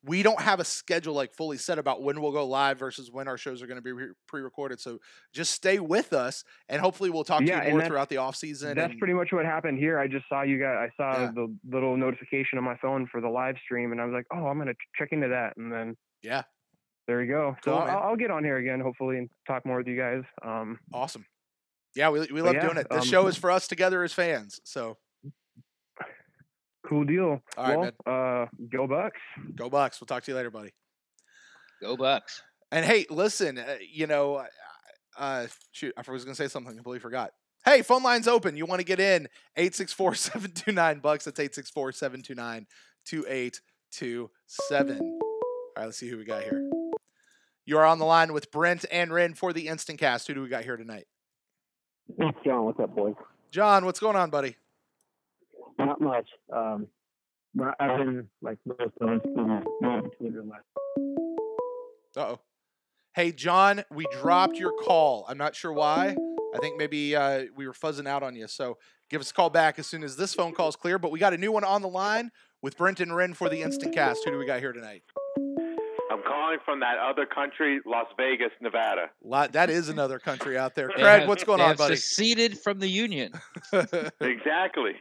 We don't have a schedule like fully set about when we'll go live versus when our shows are going to be pre-recorded. So just stay with us, and hopefully we'll talk to you more throughout the off season. That's pretty much what happened here. I just saw you guys. I saw the little notification on my phone for the live stream, and I was like, oh, I'm going to check into that, and then there you go. So Cool, I'll get on here again, hopefully, and talk more with you guys. Awesome. Yeah, we love doing it. This show is for us together as fans. So cool deal. All right, man. Go Bucks. Go Bucks. We'll talk to you later, buddy. Go Bucks. And hey, listen, shoot, I was going to say something. I completely forgot. Hey, phone line's open. You want to get in? 864-729-BUCKS. That's 864-729-2827. All right, let's see who we got here. You are on the line with Brent and Ren for the Instant Cast. Who do we got here tonight? John, what's up, boys? John, what's going on, buddy? Not much. I've been like most of Twitter last. Uh-oh. Hey, John, we dropped your call. I'm not sure why. I think maybe we were fuzzing out on you. So give us a call back as soon as this phone call is clear. But we got a new one on the line with Brent and Ren for the Instant Cast. Who do we got here tonight? I'm calling from that other country, Las Vegas, Nevada. That is another country out there. Craig, what's going on, buddy? Seceded from the Union. Exactly.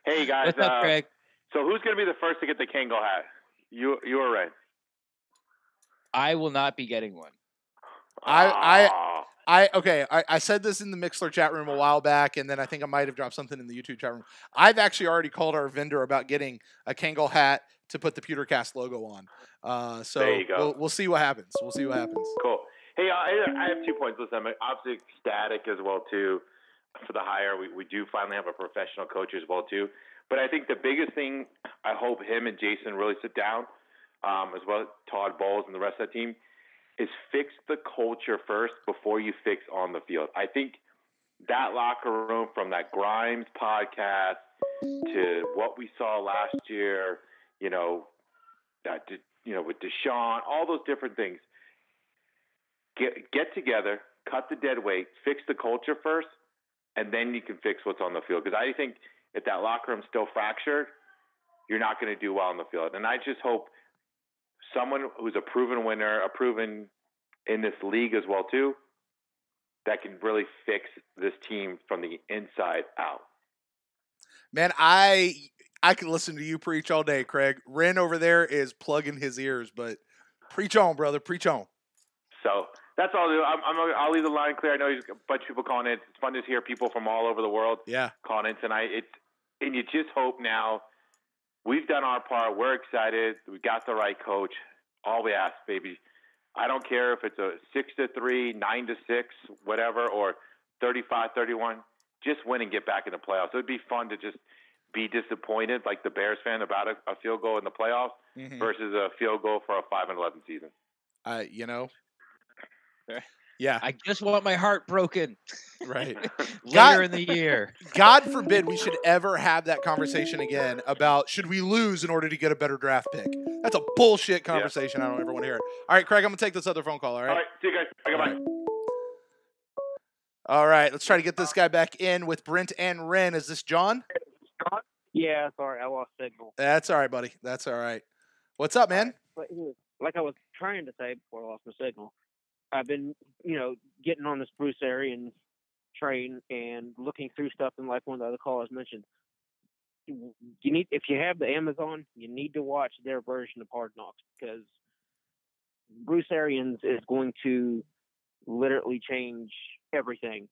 Hey, guys. What's up, Craig? So who's going to be the first to get the Kango hat? You or Ren? I will not be getting one. I said this in the Mixler chat room a while back, and then I think I might have dropped something in the YouTube chat room. I've actually already called our vendor about getting a Kango hat to put the PewterCast logo on. So there you go. We'll see what happens. Cool. Hey, I have 2 points. Listen, I'm obviously ecstatic as well too for the hire. We do finally have a professional coach as well too. But I think the biggest thing, I hope him and Jason really sit down, as well as Todd Bowles and the rest of the team, is fix the culture first before you fix on the field. I think that locker room, from that Grimes podcast to what we saw last year, with Deshaun, all those different things, get together, cut the dead weight, fix the culture first, and then you can fix what's on the field. Because I think if that locker room's still fractured, you're not going to do well on the field. And I just hope someone who's a proven winner, a proven in this league as well too, that can really fix this team from the inside out. Man, I can listen to you preach all day, Craig. Ren over there is plugging his ears, but preach on, brother. Preach on. So that's all I'll do. I'll leave the line clear. I know there's a bunch of people calling in. It's fun to hear people from all over the world calling in tonight. And you just hope now we've done our part. We're excited. We got the right coach. All we ask, baby. I don't care if it's a 6-3, 9-6, whatever, or 35-31. Just win and get back in the playoffs. It would be fun to just be disappointed, like the Bears fan, about a field goal in the playoffs versus a field goal for a 5-11 season. Yeah. I just want my heart broken. Right. Later in the year. God forbid we should ever have that conversation again about should we lose in order to get a better draft pick. That's a bullshit conversation. I don't ever want to hear it. All right, Craig, I'm going to take this other phone call, all right? All right, see you guys. Bye. All right, let's try to get this guy back in with Brent and Ren. Is this John? Yeah, sorry, I lost signal. That's all right, buddy. That's all right. What's up, man? Like I was trying to say before I lost my signal, I've been, getting on this Bruce Arians train and looking through stuff, and like one of the other callers mentioned, if you have the Amazon, you need to watch their version of Hard Knocks, because Bruce Arians is going to literally change everything.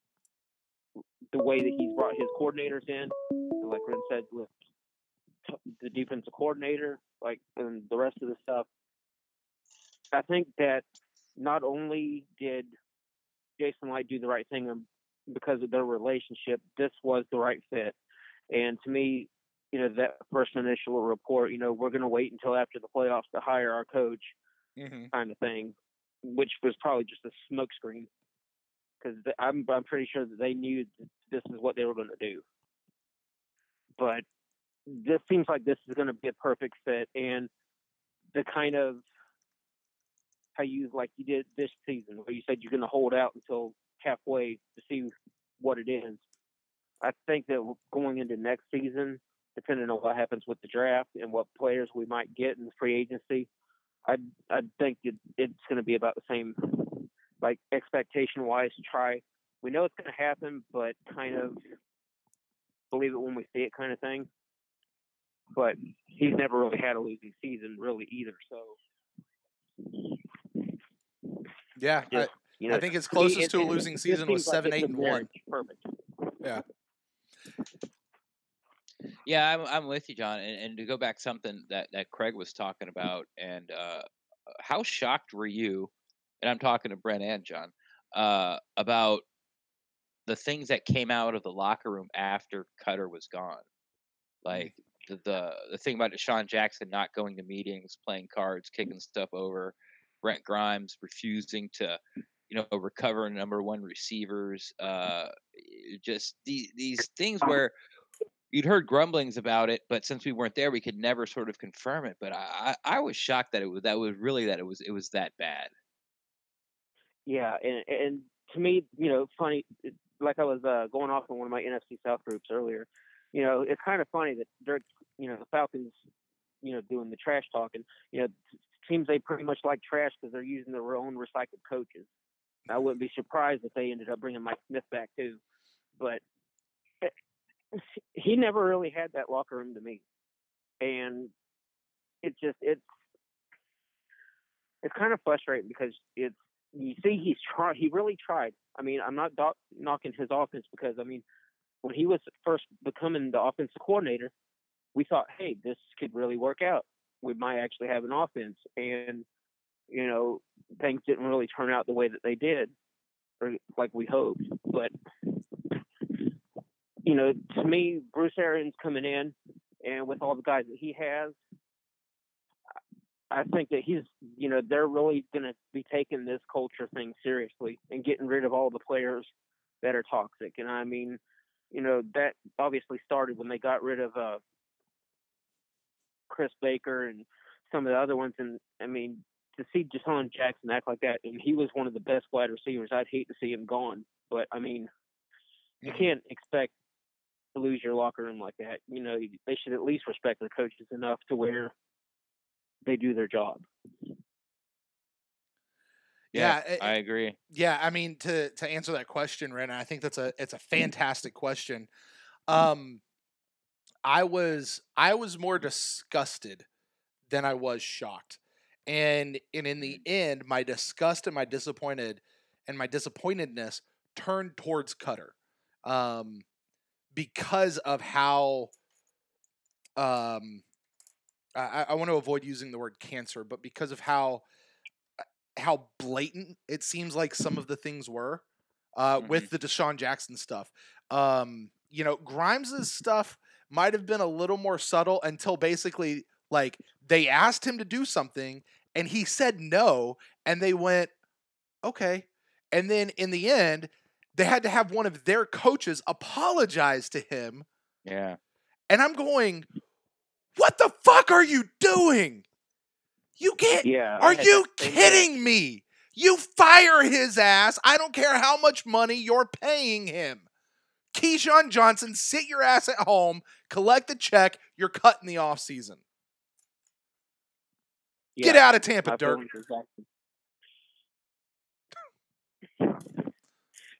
The way that he's brought his coordinators in, and like Ren said, with the defensive coordinator, and the rest of the stuff, I think that not only did Jason Light do the right thing because of their relationship, this was the right fit. And to me, that first initial report, we're going to wait until after the playoffs to hire our coach kind of thing. which was probably just a smokescreen, because I'm pretty sure that they knew that this is what they were going to do. But this seems like this is going to be a perfect fit, and the kind of how you did this season, where you said you're going to hold out until halfway to see what it is. I think that going into next season, depending on what happens with the draft and what players we might get in free agency, I think it's going to be about the same, like expectation-wise. We know it's going to happen, but kind of believe it when we see it, kind of thing. But he's never really had a losing season, really, either. So, yeah, I think his closest to a losing season was 7-8-1. Perfect. Yeah. Yeah, I'm with you, John. And to go back to something that Craig was talking about, and how shocked were you? And I'm talking to Brent and John about the things that came out of the locker room after Cutter was gone, like the thing about Deshaun Jackson not going to meetings, playing cards, kicking stuff over, Brent Grimes refusing to, recover number one receivers, just these things where you'd heard grumblings about it, but since we weren't there, we could never sort of confirm it. But I was shocked that it was that bad. Yeah, and to me, funny, like I was going off on one of my NFC South groups earlier. It's kind of funny that they're, the Falcons, doing the trash talking. Seems they pretty much like trash because they're using their own recycled coaches. I wouldn't be surprised if they ended up bringing Mike Smith back too, but he never really had that locker room to me, and it's kind of frustrating because you see he really tried. I mean, I'm not knocking his offense, because I mean, when he was first becoming the offensive coordinator, we thought, hey, this could really work out. We might actually have an offense, and things didn't really turn out the way that they did, or like we hoped. But to me, Bruce Arians coming in, and with all the guys that he has, I think that they're really going to be taking this culture thing seriously and getting rid of all the players that are toxic. And I mean, that obviously started when they got rid of Chris Baker and some of the other ones. And I mean, to see Deshaun Jackson act like that, and he was one of the best wide receivers, I'd hate to see him gone. But I mean, you can't expect to lose your locker room like that. They should at least respect their coaches enough to where they do their job. Yeah, I agree. Yeah, I mean, to answer that question, Ren, I think it's a fantastic question. I was more disgusted than I was shocked, and in the end, my disgust and my disappointedness turned towards Cutter, because of how I want to avoid using the word cancer, but because of how blatant it seems like some of the things were with the Deshaun Jackson stuff. Grimes's stuff might have been a little more subtle until basically like they asked him to do something and he said no, and they went, okay. And then in the end, they had to have one of their coaches apologize to him. Yeah. And I'm going, what the fuck are you doing? You can't. Yeah, are you kidding me? You fire his ass. I don't care how much money you're paying him. Keyshawn Johnson, sit your ass at home, collect the check. You're cut in the offseason. Yeah, get out of Tampa, Dirk.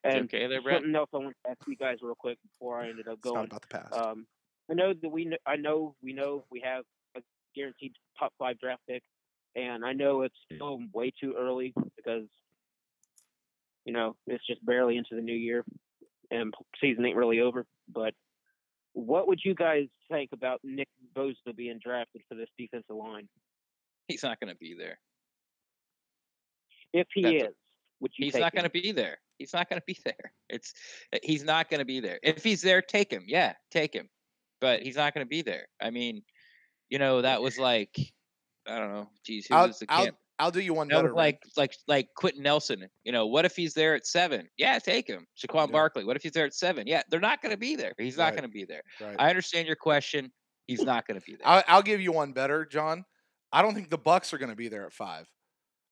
And okay there, Brett? Something else I want to ask you guys real quick before I ended up going. It's not about the past. I know that we have a guaranteed top 5 draft pick, and I know it's still way too early because it's just barely into the new year and season ain't really over. But what would you guys think about Nick Bosa being drafted for this defensive line? He's not going to be there. If he is, would you? He's not going to be there. He's not going to be there. He's not going to be there. If he's there, take him. Yeah, take him. But he's not going to be there. I mean, that was like, I don't know. Geez, who was the camp? I'll do you one That better. was like Quentin Nelson. What if he's there at 7? Yeah, take him. Saquon Barkley. What if he's there at 7? Yeah, they're not going to be there. He's not going to be there. Right. I understand your question. He's not going to be there. I'll give you one better, John. I don't think the Bucs are going to be there at 5.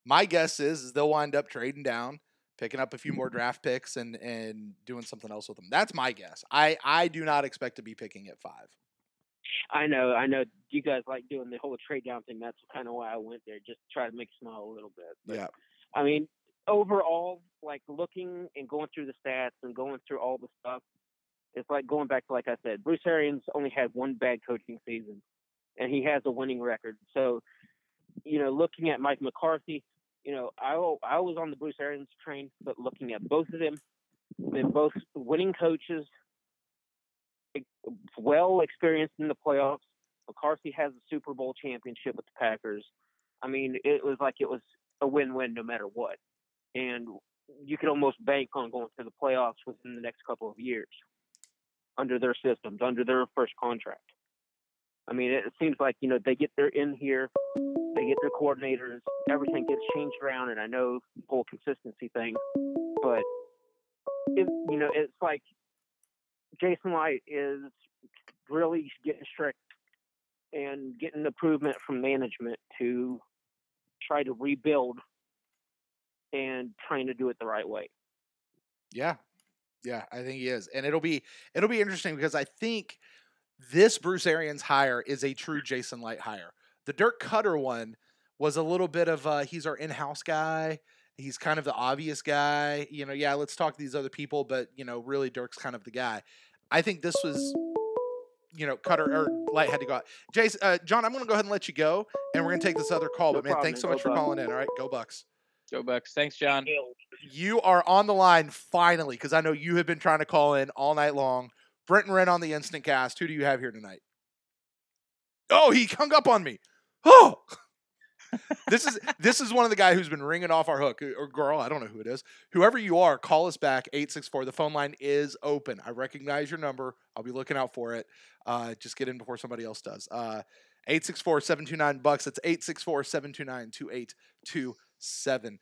My guess is they'll wind up trading down, picking up a few more draft picks, and doing something else with them. That's my guess. I do not expect to be picking at 5. I know you guys like doing the whole trade down thing. That's kind of why I went there, just to try to make you smile a little bit. But, yeah. I mean, overall, like looking and going through the stats and going through all the stuff, it's like going back to, like I said, Bruce Arians only had one bad coaching season, and he has a winning record. So, looking at Mike McCarthy, I was on the Bruce Arians train, but looking at both of them, they're both winning coaches, well experienced in the playoffs. McCarthy has a Super Bowl championship with the Packers. I mean, it was a win-win no matter what. And you could almost bank on going to the playoffs within the next couple of years under their systems, under their first contract. I mean, it seems like, they get their in here, they get their coordinators, everything gets changed around, and I know the whole consistency thing, but, it's like Jason Light is really getting strict and getting improvement from management to try to rebuild and trying to do it the right way. Yeah. Yeah, I think he is. And it'll be interesting because I think this Bruce Arians hire is a true Jason Light hire. The Dirk Cutter one was a little bit of he's our in-house guy. He's kind of the obvious guy. Let's talk to these other people, but really Dirk's kind of the guy. I think this was Cutter or Light had to go out. John, I'm going to go ahead and let you go, and we're going to take this other call. But, man, thanks so much for calling in. All right, go Bucs. Go Bucs. Thanks, John. You are on the line finally because I know you have been trying to call in all night long. Brent and Ren on the InstantCast. Who do you have here tonight? Oh, he hung up on me. Oh, this is one of the guys who's been ringing off our hook, or girl, I don't know who it is. Whoever you are, call us back, 864. The phone line is open. I recognize your number. I'll be looking out for it. Just get in before somebody else does. 864-729-BUCKS. It's 864-729-2827.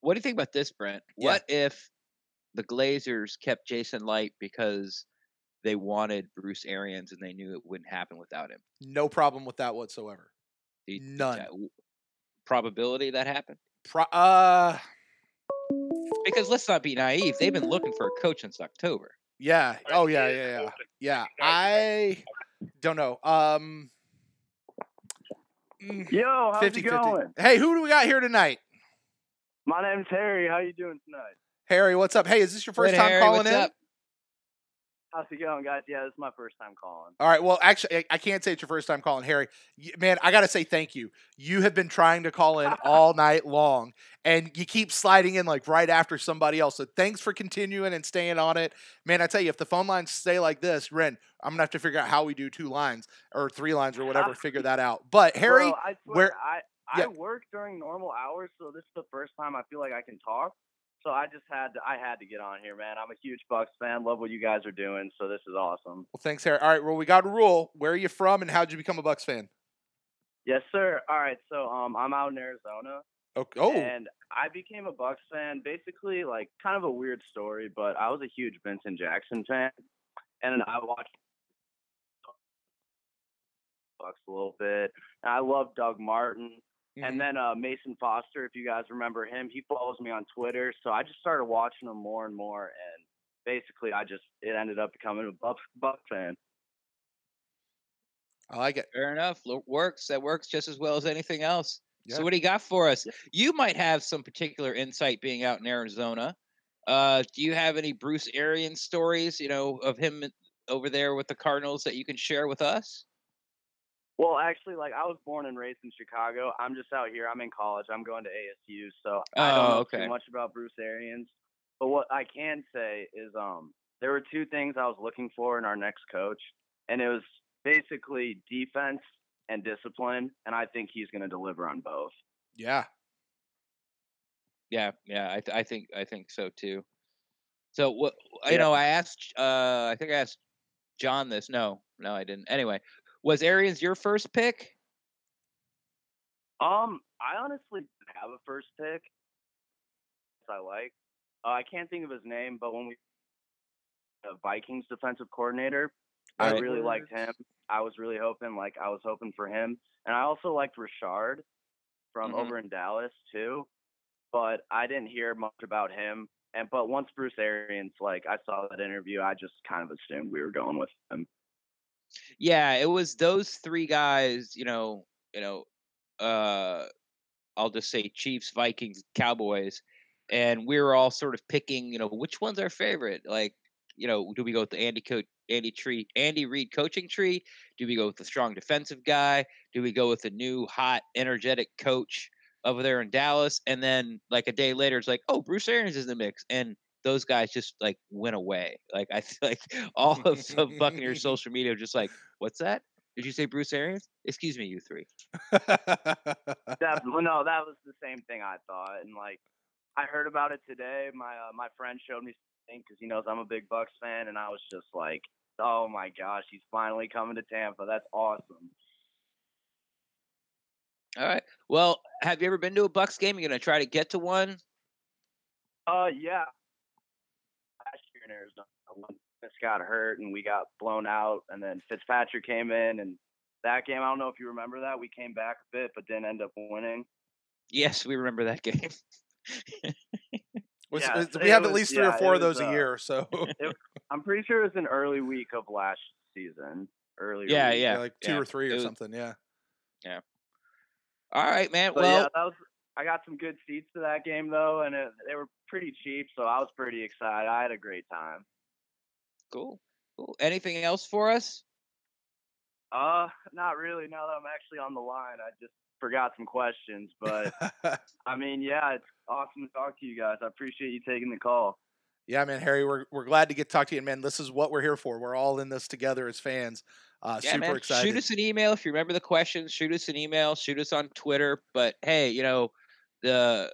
What do you think about this, Brent? Yeah. What if the Glazers kept Jason Light because they wanted Bruce Arians and they knew it wouldn't happen without him? No problem with that whatsoever. None. Probability that happened? Because let's not be naive. They've been looking for a coach since October. Yeah. Oh, yeah. Yeah. I don't know. Yo, how's 50, it going? 50. Hey, who do we got here tonight? My name's Harry. How you doing tonight? Harry, what's up? Hey, is this your first time calling in? Up? How's it going, guys? Yeah, this is my first time calling. All right. Well, actually, I can't say it's your first time calling, Harry. Man, I got to say thank you. You have been trying to call in all night long, and you keep sliding in like right after somebody else. So thanks for continuing and staying on it. Man, I tell you, if the phone lines stay like this, Ren, I'm going to have to figure out how we do 2 lines or 3 lines or whatever, figure that out. But, Harry, Bro, I swear, I work during normal hours, so this is the first time I feel like I can talk. So I had to get on here, man. I'm a huge Bucs fan. Love what you guys are doing. So this is awesome. Well, thanks, Harry. All right, well, we got a rule. Where are you from, and how did you become a Bucs fan? Yes, sir. All right, so I'm out in Arizona. Okay. Oh. And I became a Bucs fan basically, like, kind of a weird story, but I was a huge Vincent Jackson fan, and I watched Bucs a little bit. And I love Doug Martin. And then Mason Foster, if you guys remember him, he follows me on Twitter. So I just started watching him more and more. And basically, it ended up becoming a Bucs fan. I like it. Fair enough. Works. That works just as well as anything else. Yeah. So what do you got for us? You might have some particular insight being out in Arizona. Do you have any Bruce Arians stories, of him over there with the Cardinals that you can share with us? Well, actually, like, I was born and raised in Chicago. I'm just out here. I'm in college. I'm going to ASU, so I don't know too much about Bruce Arians. But what I can say is there were 2 things I was looking for in our next coach, and it was basically defense and discipline, and I think he's going to deliver on both. Yeah. Yeah, I think so too. So what I asked I think I asked John this. No, I didn't. Anyway, was Arians your first pick? I honestly didn't have a first pick. I like. I can't think of his name, but when we the Vikings defensive coordinator, I really liked him. I was really hoping, for him, and I also liked Richard from over in Dallas too. But I didn't hear much about him. But once Bruce Arians, I saw that interview, I just kind of assumed we were going with him. Yeah, it was those three guys. I'll just say Chiefs, Vikings, Cowboys, and we were all sort of picking. Which one's our favorite? Do we go with the Andy Reid coaching tree? Do we go with the strong defensive guy? Do we go with the new hot, energetic coach over there in Dallas? And then a day later, it's like, oh, Bruce Arians is in the mix, and those guys just went away. I feel like all of some Buccaneers social media are just like, what's that? Did you say Bruce Arians? Excuse me, you three. Definitely, no, that was the same thing I thought, and I heard about it today. My friend showed me something because he knows I'm a big Bucs fan, and I was just like, oh my gosh, he's finally coming to Tampa. That's awesome. All right. Well, have you ever been to a Bucs game? You're gonna try to get to one? Yeah. Last year in Arizona, when Fitz got hurt and we got blown out, and then Fitzpatrick came in, and that game, I don't know if you remember that. We came back a bit, but didn't end up winning. Yes, we remember that game. We have at least 3 or 4 of those a year, so I'm pretty sure it was an early week of last season. Yeah, like 2 or 3 or something. Yeah. All right, man. But yeah, I got some good seats to that game though, and they were pretty cheap, so I was pretty excited. I had a great time. Cool. Anything else for us? Not really. Now that I'm actually on the line, I just forgot some questions, but I mean, yeah, it's awesome to talk to you guys. I appreciate you taking the call. Yeah, man, Harry, we're glad to get to talk to you, man. This is what we're here for. We're all in this together as fans. Super excited. Shoot us an email if you remember the questions. Shoot us an email. Shoot us on Twitter. But hey, you're the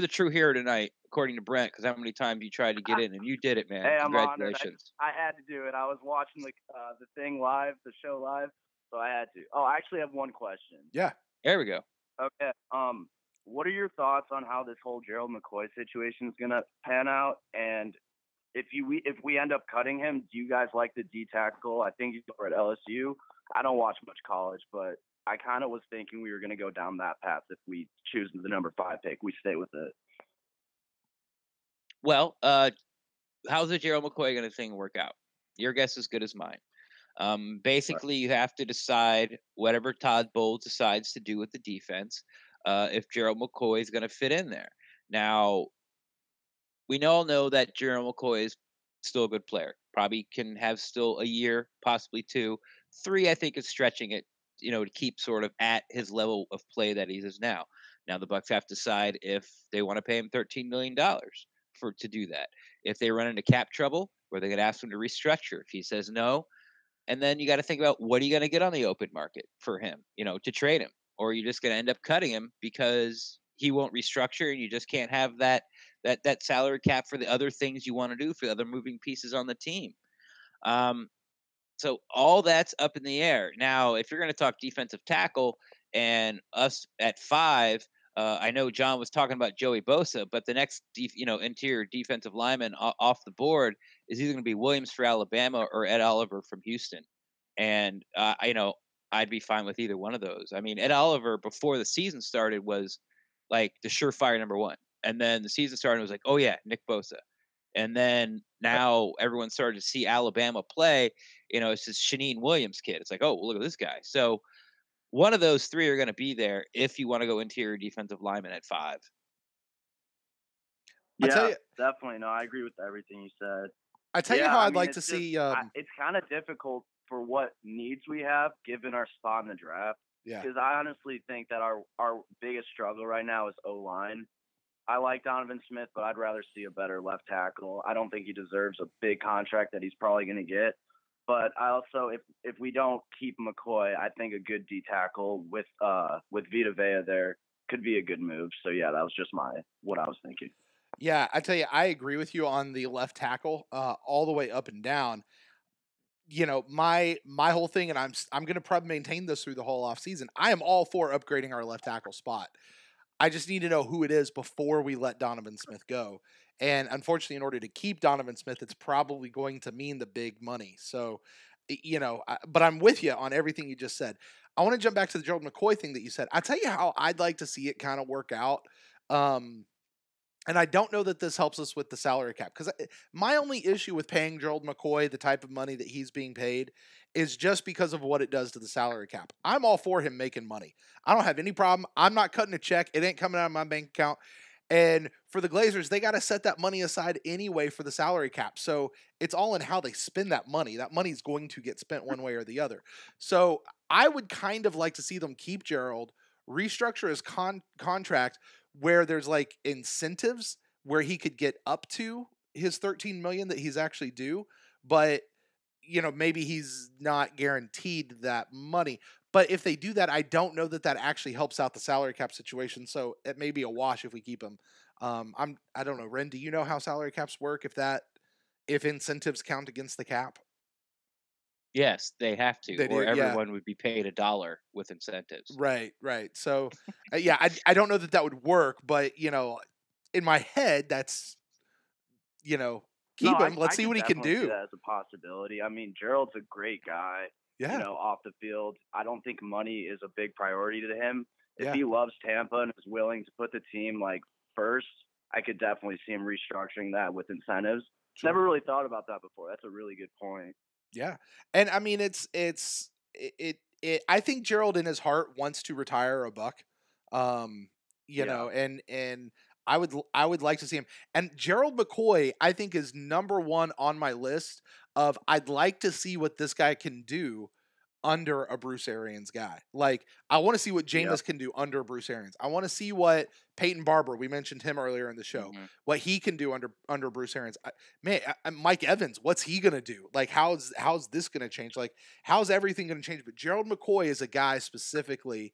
true hero tonight, according to Brent, because how many times you tried to get in, and you did it, man. Hey, Congratulations. I'm honored. I had to do it. I was watching the thing live, the show live, so I had to. Oh, I actually have one question. Yeah. There we go. Okay. What are your thoughts on how this whole Gerald McCoy situation is gonna pan out? And if we end up cutting him, do you guys like the D tackle? I think he's over at LSU. I don't watch much college, but I kind of was thinking we were going to go down that path if we choose the number 5 pick. We stay with it. Well, how's the Gerald McCoy going to thing work out? Your guess is as good as mine. Basically, you have to decide whatever Todd Bowles decides to do with the defense, if Gerald McCoy is going to fit in there. Now, we all know that Gerald McCoy is still a good player. Probably can have still a year, possibly 2. 3, I think, is stretching it, to keep sort of at his level of play that he is now. Now the Bucs have to decide if they want to pay him $13 million to do that. If they run into cap trouble, or they could ask him to restructure. If he says no, and then you got to think about what are you going to get on the open market for him, to trade him, or you're just going to end up cutting him because he won't restructure, and you just can't have that salary cap for the other things you want to do for the other moving pieces on the team. So all that's up in the air. Now, if you're going to talk defensive tackle and us at 5, I know John was talking about Joey Bosa, but the next interior defensive lineman off the board is either going to be Williams for Alabama or Ed Oliver from Houston. And I'd be fine with either one of those. I mean, Ed Oliver before the season started was like the surefire number 1. And then the season started, and was like, oh yeah, Nick Bosa. And then now everyone started to see Alabama play. It's this Shaneen Williams kid. It's like, oh, look at this guy. So one of those 3 are going to be there if you want to go interior defensive lineman at 5. Yeah, definitely. No, I agree with everything you said. I tell you how I'd like to see. It's kind of difficult for what needs we have given our spot in the draft. Yeah. Because I honestly think that our biggest struggle right now is O-line. I like Donovan Smith, but I'd rather see a better left tackle. I don't think he deserves a big contract that he's probably going to get. But I also, if we don't keep McCoy, I think a good D tackle with Vita Vea there could be a good move. So yeah, that was just what I was thinking. Yeah, I tell you, I agree with you on the left tackle all the way up and down. my whole thing, and I'm going to probably maintain this through the whole offseason. I am all for upgrading our left tackle spot. I just need to know who it is before we let Donovan Smith go. And unfortunately, in order to keep Donovan Smith, it's probably going to mean the big money. So, but I'm with you on everything you just said. I want to jump back to the Gerald McCoy thing that you said. I'll tell you how I'd like to see it kind of work out. And I don't know that this helps us with the salary cap, because my only issue with paying Gerald McCoy the type of money that he's being paid is just because of what it does to the salary cap. I'm all for him making money. I don't have any problem. I'm not cutting a check. It ain't coming out of my bank account. And for the Glazers, they got to set that money aside anyway for the salary cap. So it's all in how they spend that money. That money is going to get spent one way or the other. So I would kind of like to see them keep Gerald, restructure his contract where there's like incentives where he could get up to his $13 million that he's actually due, but maybe he's not guaranteed that money. But if they do that, I don't know that that actually helps out the salary cap situation. So it may be a wash if we keep him. I don't know, Ren, do you know how salary caps work? If incentives count against the cap? Yes, they have to, or everyone would be paid $1 with incentives. Right. So, I don't know that would work, but in my head, that's keep him. Let's see what he can do. See that as a possibility. I mean, Gerald's a great guy. Yeah. Off the field, I don't think money is a big priority to him. If Yeah. he loves Tampa and is willing to put the team first, I could definitely see him restructuring that with incentives. Sure. Never really thought about that before. That's a really good point. Yeah. And I mean, I think Gerald in his heart wants to retire a Buck. And I would like to see him. And Gerald McCoy, I think, is number one on my list of I'd like to see what this guy can do under a Bruce Arians guy. I want to see what Jameis can do under Bruce Arians. I want to see what Peyton Barber, we mentioned him earlier in the show, what he can do under Bruce Arians. Mike Evans, what's he going to do? How's this going to change? How's everything going to change? But Gerald McCoy is a guy specifically,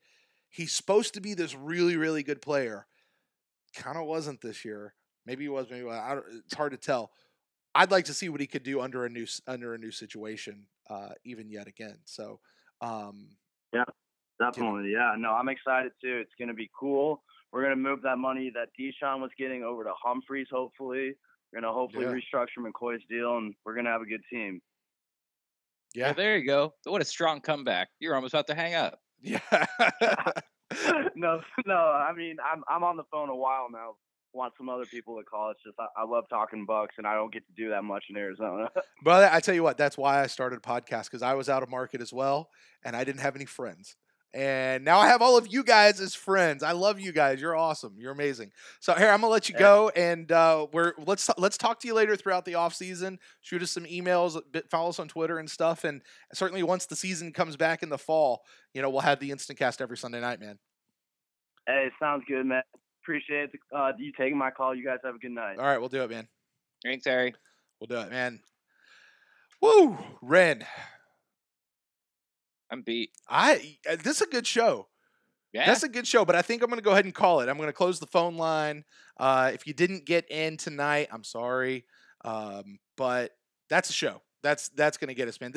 he's supposed to be this really, really good player. Kind of wasn't this year. Maybe he was, maybe it's hard to tell. I'd like to see what he could do under a new situation, even yet again. So, yeah, definitely. Yeah, no, I'm excited too. It's going to be cool. We're going to move that money that Deshaun was getting over to Humphreys. Hopefully, we're going to restructure McCoy's deal, and we're going to have a good team. Yeah, well, there you go. What a strong comeback! You're almost about to hang up. Yeah. No. I mean, I'm on the phone a while now. Want some other people to call. It's just I love talking Bucks, and I don't get to do that much in Arizona. But I tell you what, that's why I started a podcast, because I was out of market as well, and I didn't have any friends. And now I have all of you guys as friends. I love you guys. You're awesome. You're amazing. So here, I'm gonna let you go, and let's talk to you later throughout the off season. Shoot us some emails, follow us on Twitter and stuff, and certainly once the season comes back in the fall, we'll have the InstantCast every Sunday night, man. Hey, sounds good, man. Appreciate you taking my call. You guys have a good night. All right, we'll do it, man. Thanks, Harry. We'll do it, man. Woo, Ren. I'm beat. This is a good show. Yeah, that's a good show. But I think I'm going to go ahead and call it. I'm going to close the phone line. If you didn't get in tonight, I'm sorry. But that's a show. That's going to get us, man.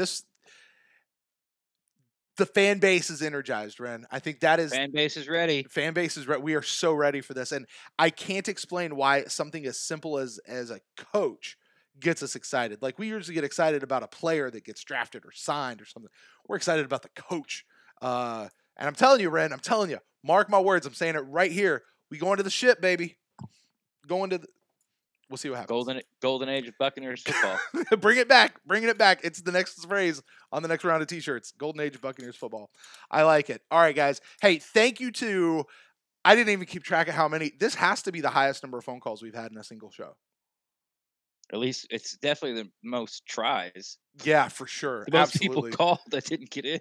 The fan base is energized, Ren. I think that is... Fan base is ready. Fan base is ready. We are so ready for this. And I can't explain why something as simple as a coach gets us excited. We usually get excited about a player that gets drafted or signed or something. We're excited about the coach. And I'm telling you, Ren, mark my words. I'm saying it right here. We going to the ship, baby. We'll see what happens. Golden age of Buccaneers football. Bring it back. Bringing it back. It's the next phrase on the next round of t-shirts. Golden age of Buccaneers football. I like it. All right, guys. Hey, thank you to... I didn't even keep track of how many. This has to be the highest number of phone calls we've had in a single show. At least it's definitely the most tries. Yeah, for sure. The most people called that didn't get in.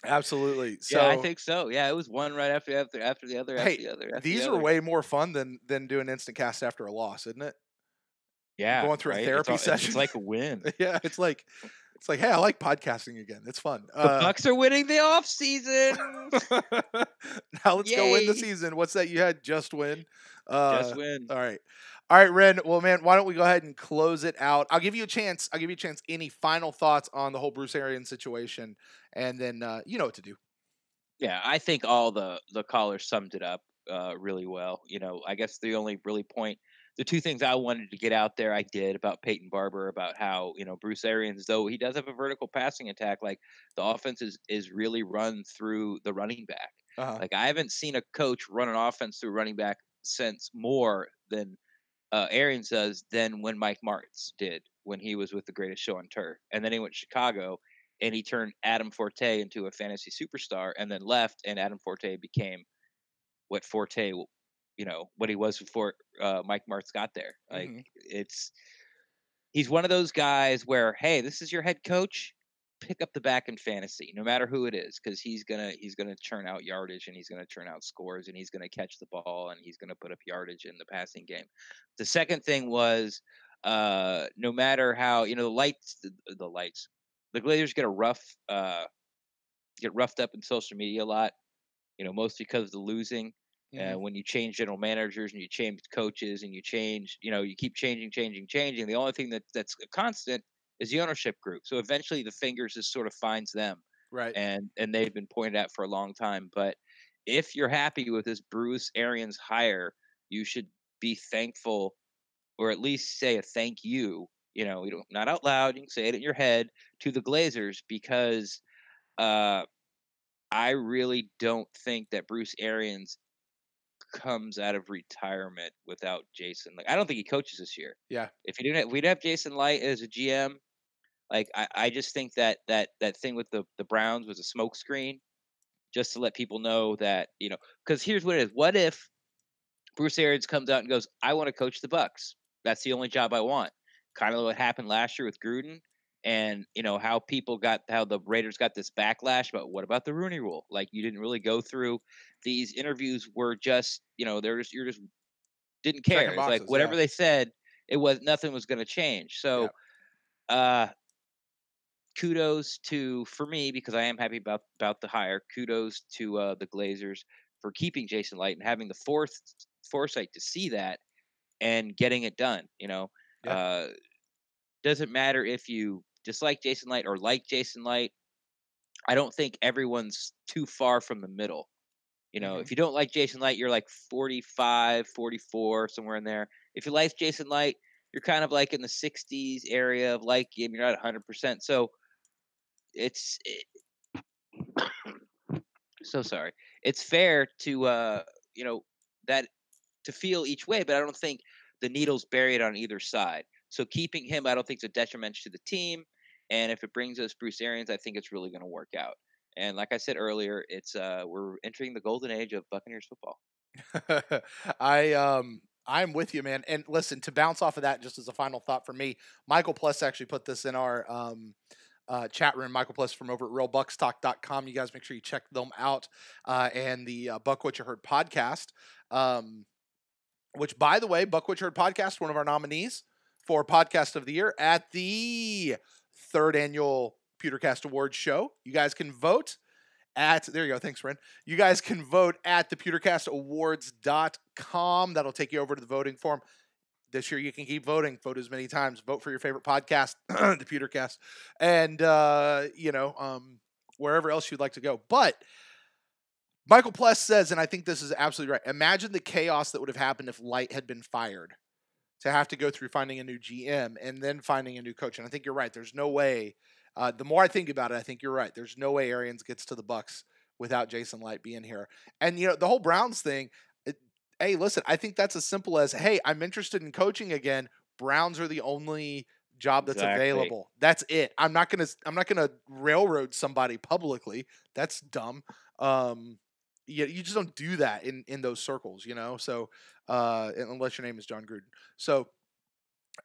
Absolutely. So, yeah, I think so. Yeah, it was one right after the other. These are way more fun than doing InstantCast after a loss, isn't it? Yeah, going through a therapy session. It's like a win. Yeah, it's like, hey, I like podcasting again. It's fun. The Bucks are winning the off season. Now let's go win the season. What's that you had? Just win. Just win. All right. All right, Ren. Well, man, why don't we go ahead and close it out? I'll give you a chance. Any final thoughts on the whole Bruce Arians situation, and then you know what to do. Yeah, I think all the callers summed it up really well. I guess the only really the two things I wanted to get out there, I did about Peyton Barber, about how Bruce Arians, though he does have a vertical passing attack, like the offense is really run through the running back. Like I haven't seen a coach run an offense through running back since more than Arians does than when Mike Martz did when he was with the Greatest Show on Turf, and then he went to Chicago and he turned Adam Forte into a fantasy superstar, and then left, and Adam Forte became what Forte, what he was before Mike Martz got there. Like he's one of those guys where, hey, this is your head coach, pick up the back in fantasy, no matter who it is, because he's gonna churn out yardage, and he's gonna churn out scores, and he's gonna catch the ball, and he's gonna put up yardage in the passing game. The second thing was, no matter how the Glazers get roughed up in social media a lot, mostly because of the losing. When you change general managers and you change coaches and you change, you keep changing. The only thing that's a constant is the ownership group. So eventually the fingers just sort of finds them. Right. And they've been pointed at for a long time. But if you're happy with this Bruce Arians hire, you should be thankful, or at least say a thank you, not out loud, you can say it in your head, to the Glazers, because I really don't think that Bruce Arians comes out of retirement without Jason. Like, I don't think he coaches this year. Yeah. If we'd have Jason Light as a GM, like I just think that thing with the Browns was a smokescreen, just to let people know that, because here's what it is. What if Bruce Arians comes out and goes, I want to coach the Bucs. That's the only job I want. Kind of what happened last year with Gruden, and how the Raiders got this backlash. But what about the Rooney Rule? Like, you didn't really go through these interviews. Were just you're just didn't care. It's like whatever they said, nothing was going to change. So, kudos for me, because I am happy about the hire. Kudos to the Glazers for keeping Jason Light and having the foresight to see that and getting it done. Doesn't matter if you dislike Jason Light or like Jason Light. I don't think everyone's too far from the middle. If you don't like Jason Light, you're like 45, 44, somewhere in there. If you like Jason Light, you're kind of like in the 60s area of like him. You're not 100%. So so sorry. It's fair to that to feel each way, but I don't think the needle's buried on either side. So keeping him, I don't think, is a detriment to the team. And if it brings us Bruce Arians, I think it's really going to work out. And like I said earlier, it's we're entering the golden age of Buccaneers football. I'm with you, man. And listen, to bounce off of that, just as a final thought for me, Michael Plus actually put this in our chat room. Michael Plus from over at realbuckstalk.com. You guys make sure you check them out. And the Buck What You Heard podcast, which, by the way, Buck What You Heard podcast, one of our nominees for Podcast of the Year at the 3rd annual Pewtercast Awards show. You guys can vote there you go. Thanks, Ren. You guys can vote at thepewtercastawards.com. That'll take you over to the voting form. This year you can keep voting. Vote as many times. Vote for your favorite podcast, the Pewtercast, and wherever else you'd like to go. But Michael Pless says, and I think this is absolutely right, imagine the chaos that would have happened if Light had been fired, to have to go through finding a new GM and then finding a new coach. And I think you're right. There's no way. The more I think about it, I think you're right. There's no way Arians gets to the Bucs without Jason Light being here. And, the whole Browns thing, hey, listen, I think that's as simple as, hey, I'm interested in coaching again. Browns are the only job that's available. That's it. I'm not gonna railroad somebody publicly. That's dumb. You just don't do that in those circles, So unless your name is John Gruden. So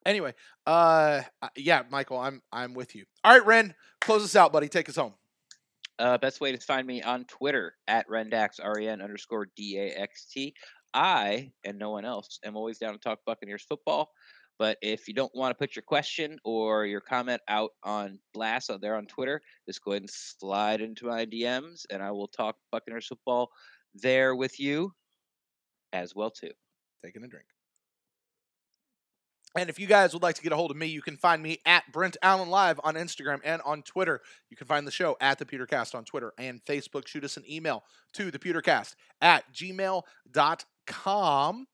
anyway, yeah, Michael, I'm with you. All right, Ren, close us out, buddy. Take us home. Best way to find me on Twitter at Rendax, REN_DAXT. I, and no one else, am always down to talk Buccaneers football. But if you don't want to put your question or your comment out on blast out there on Twitter, just go ahead and slide into my DMs, and I will talk Buccaneers football there with you as well, too. Taking a drink. And if you guys would like to get a hold of me, you can find me at Brent Allen Live on Instagram and on Twitter. You can find the show at The Pewtercast on Twitter and Facebook. Shoot us an email to thepewtercast@gmail.com.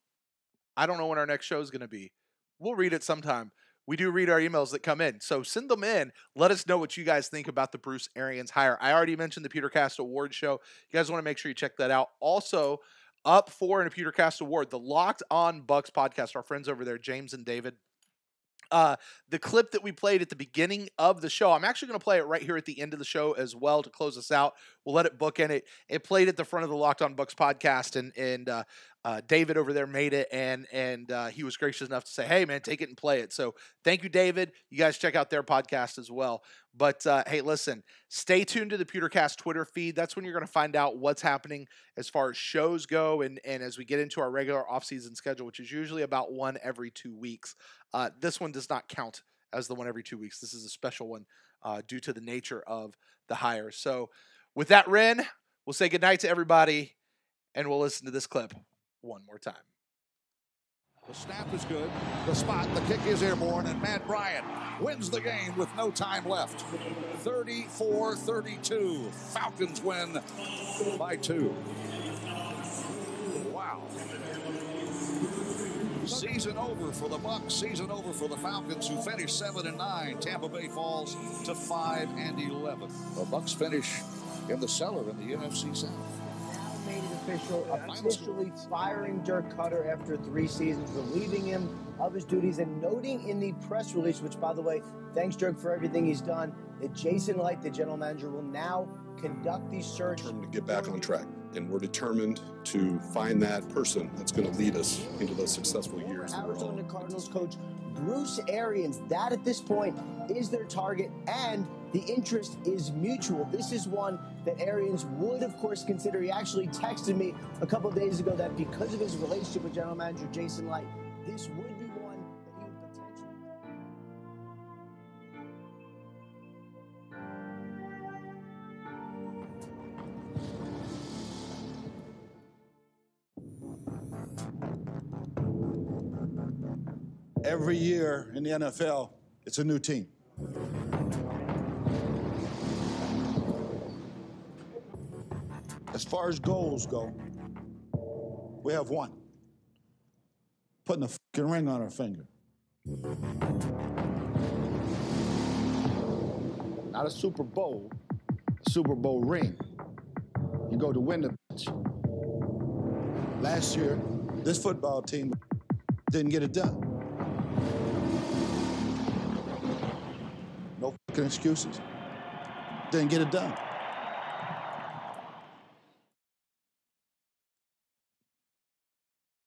I don't know when our next show is going to be. We'll read it sometime. We do read our emails that come in. So send them in. Let us know what you guys think about the Bruce Arians hire. I already mentioned the Pewtercast Award Show. You guys want to make sure you check that out. Also, up for a Pewtercast Award, the Locked On Bucks podcast, our friends over there, James and David. The clip that we played at the beginning of the show, I'm actually going to play it right here at the end of the show as well to close us out. We'll let it bookend it. It played at the front of the Locked On Bucks podcast, and David over there made it, and he was gracious enough to say, hey, man, take it and play it. So thank you, David. You guys check out their podcast as well. But, hey, listen, stay tuned to the Pewtercast Twitter feed. That's when you're going to find out what's happening as far as shows go and as we get into our regular offseason schedule, which is usually about one every 2 weeks. This one does not count as the one every 2 weeks. This is a special one due to the nature of the hire. So with that, Ren, we'll say goodnight to everybody, and we'll listen to this clip one more time. The snap is good. The spot, the kick is airborne, and Matt Bryant wins the game with no time left. 34-32. Falcons win by 2. Wow. Season over for the Bucs. Season over for the Falcons, who finished 7-9. Tampa Bay falls to 5-11. The Bucs finish in the cellar in the NFC South. Made it officially firing Dirk Cutter after 3 seasons, relieving him of his duties, and noting in the press release, which, by the way, thanks Dirk for everything he's done, that Jason Light, the general manager, will now conduct the search. To get back on track, and we're determined to find that person that's going to lead us into those successful years. Arizona Cardinals coach Bruce Arians, that at this point is their target, and the interest is mutual. This is one that Arians would, of course, consider. He actually texted me a couple of days ago that because of his relationship with general manager Jason Light, this would be one that he would potentially... Every year in the NFL, it's a new team. As far as goals go, we have one. Putting a fucking ring on our finger. Not a Super Bowl, a Super Bowl ring. You go to win the match. Last year, this football team didn't get it done. No fucking excuses. Didn't get it done.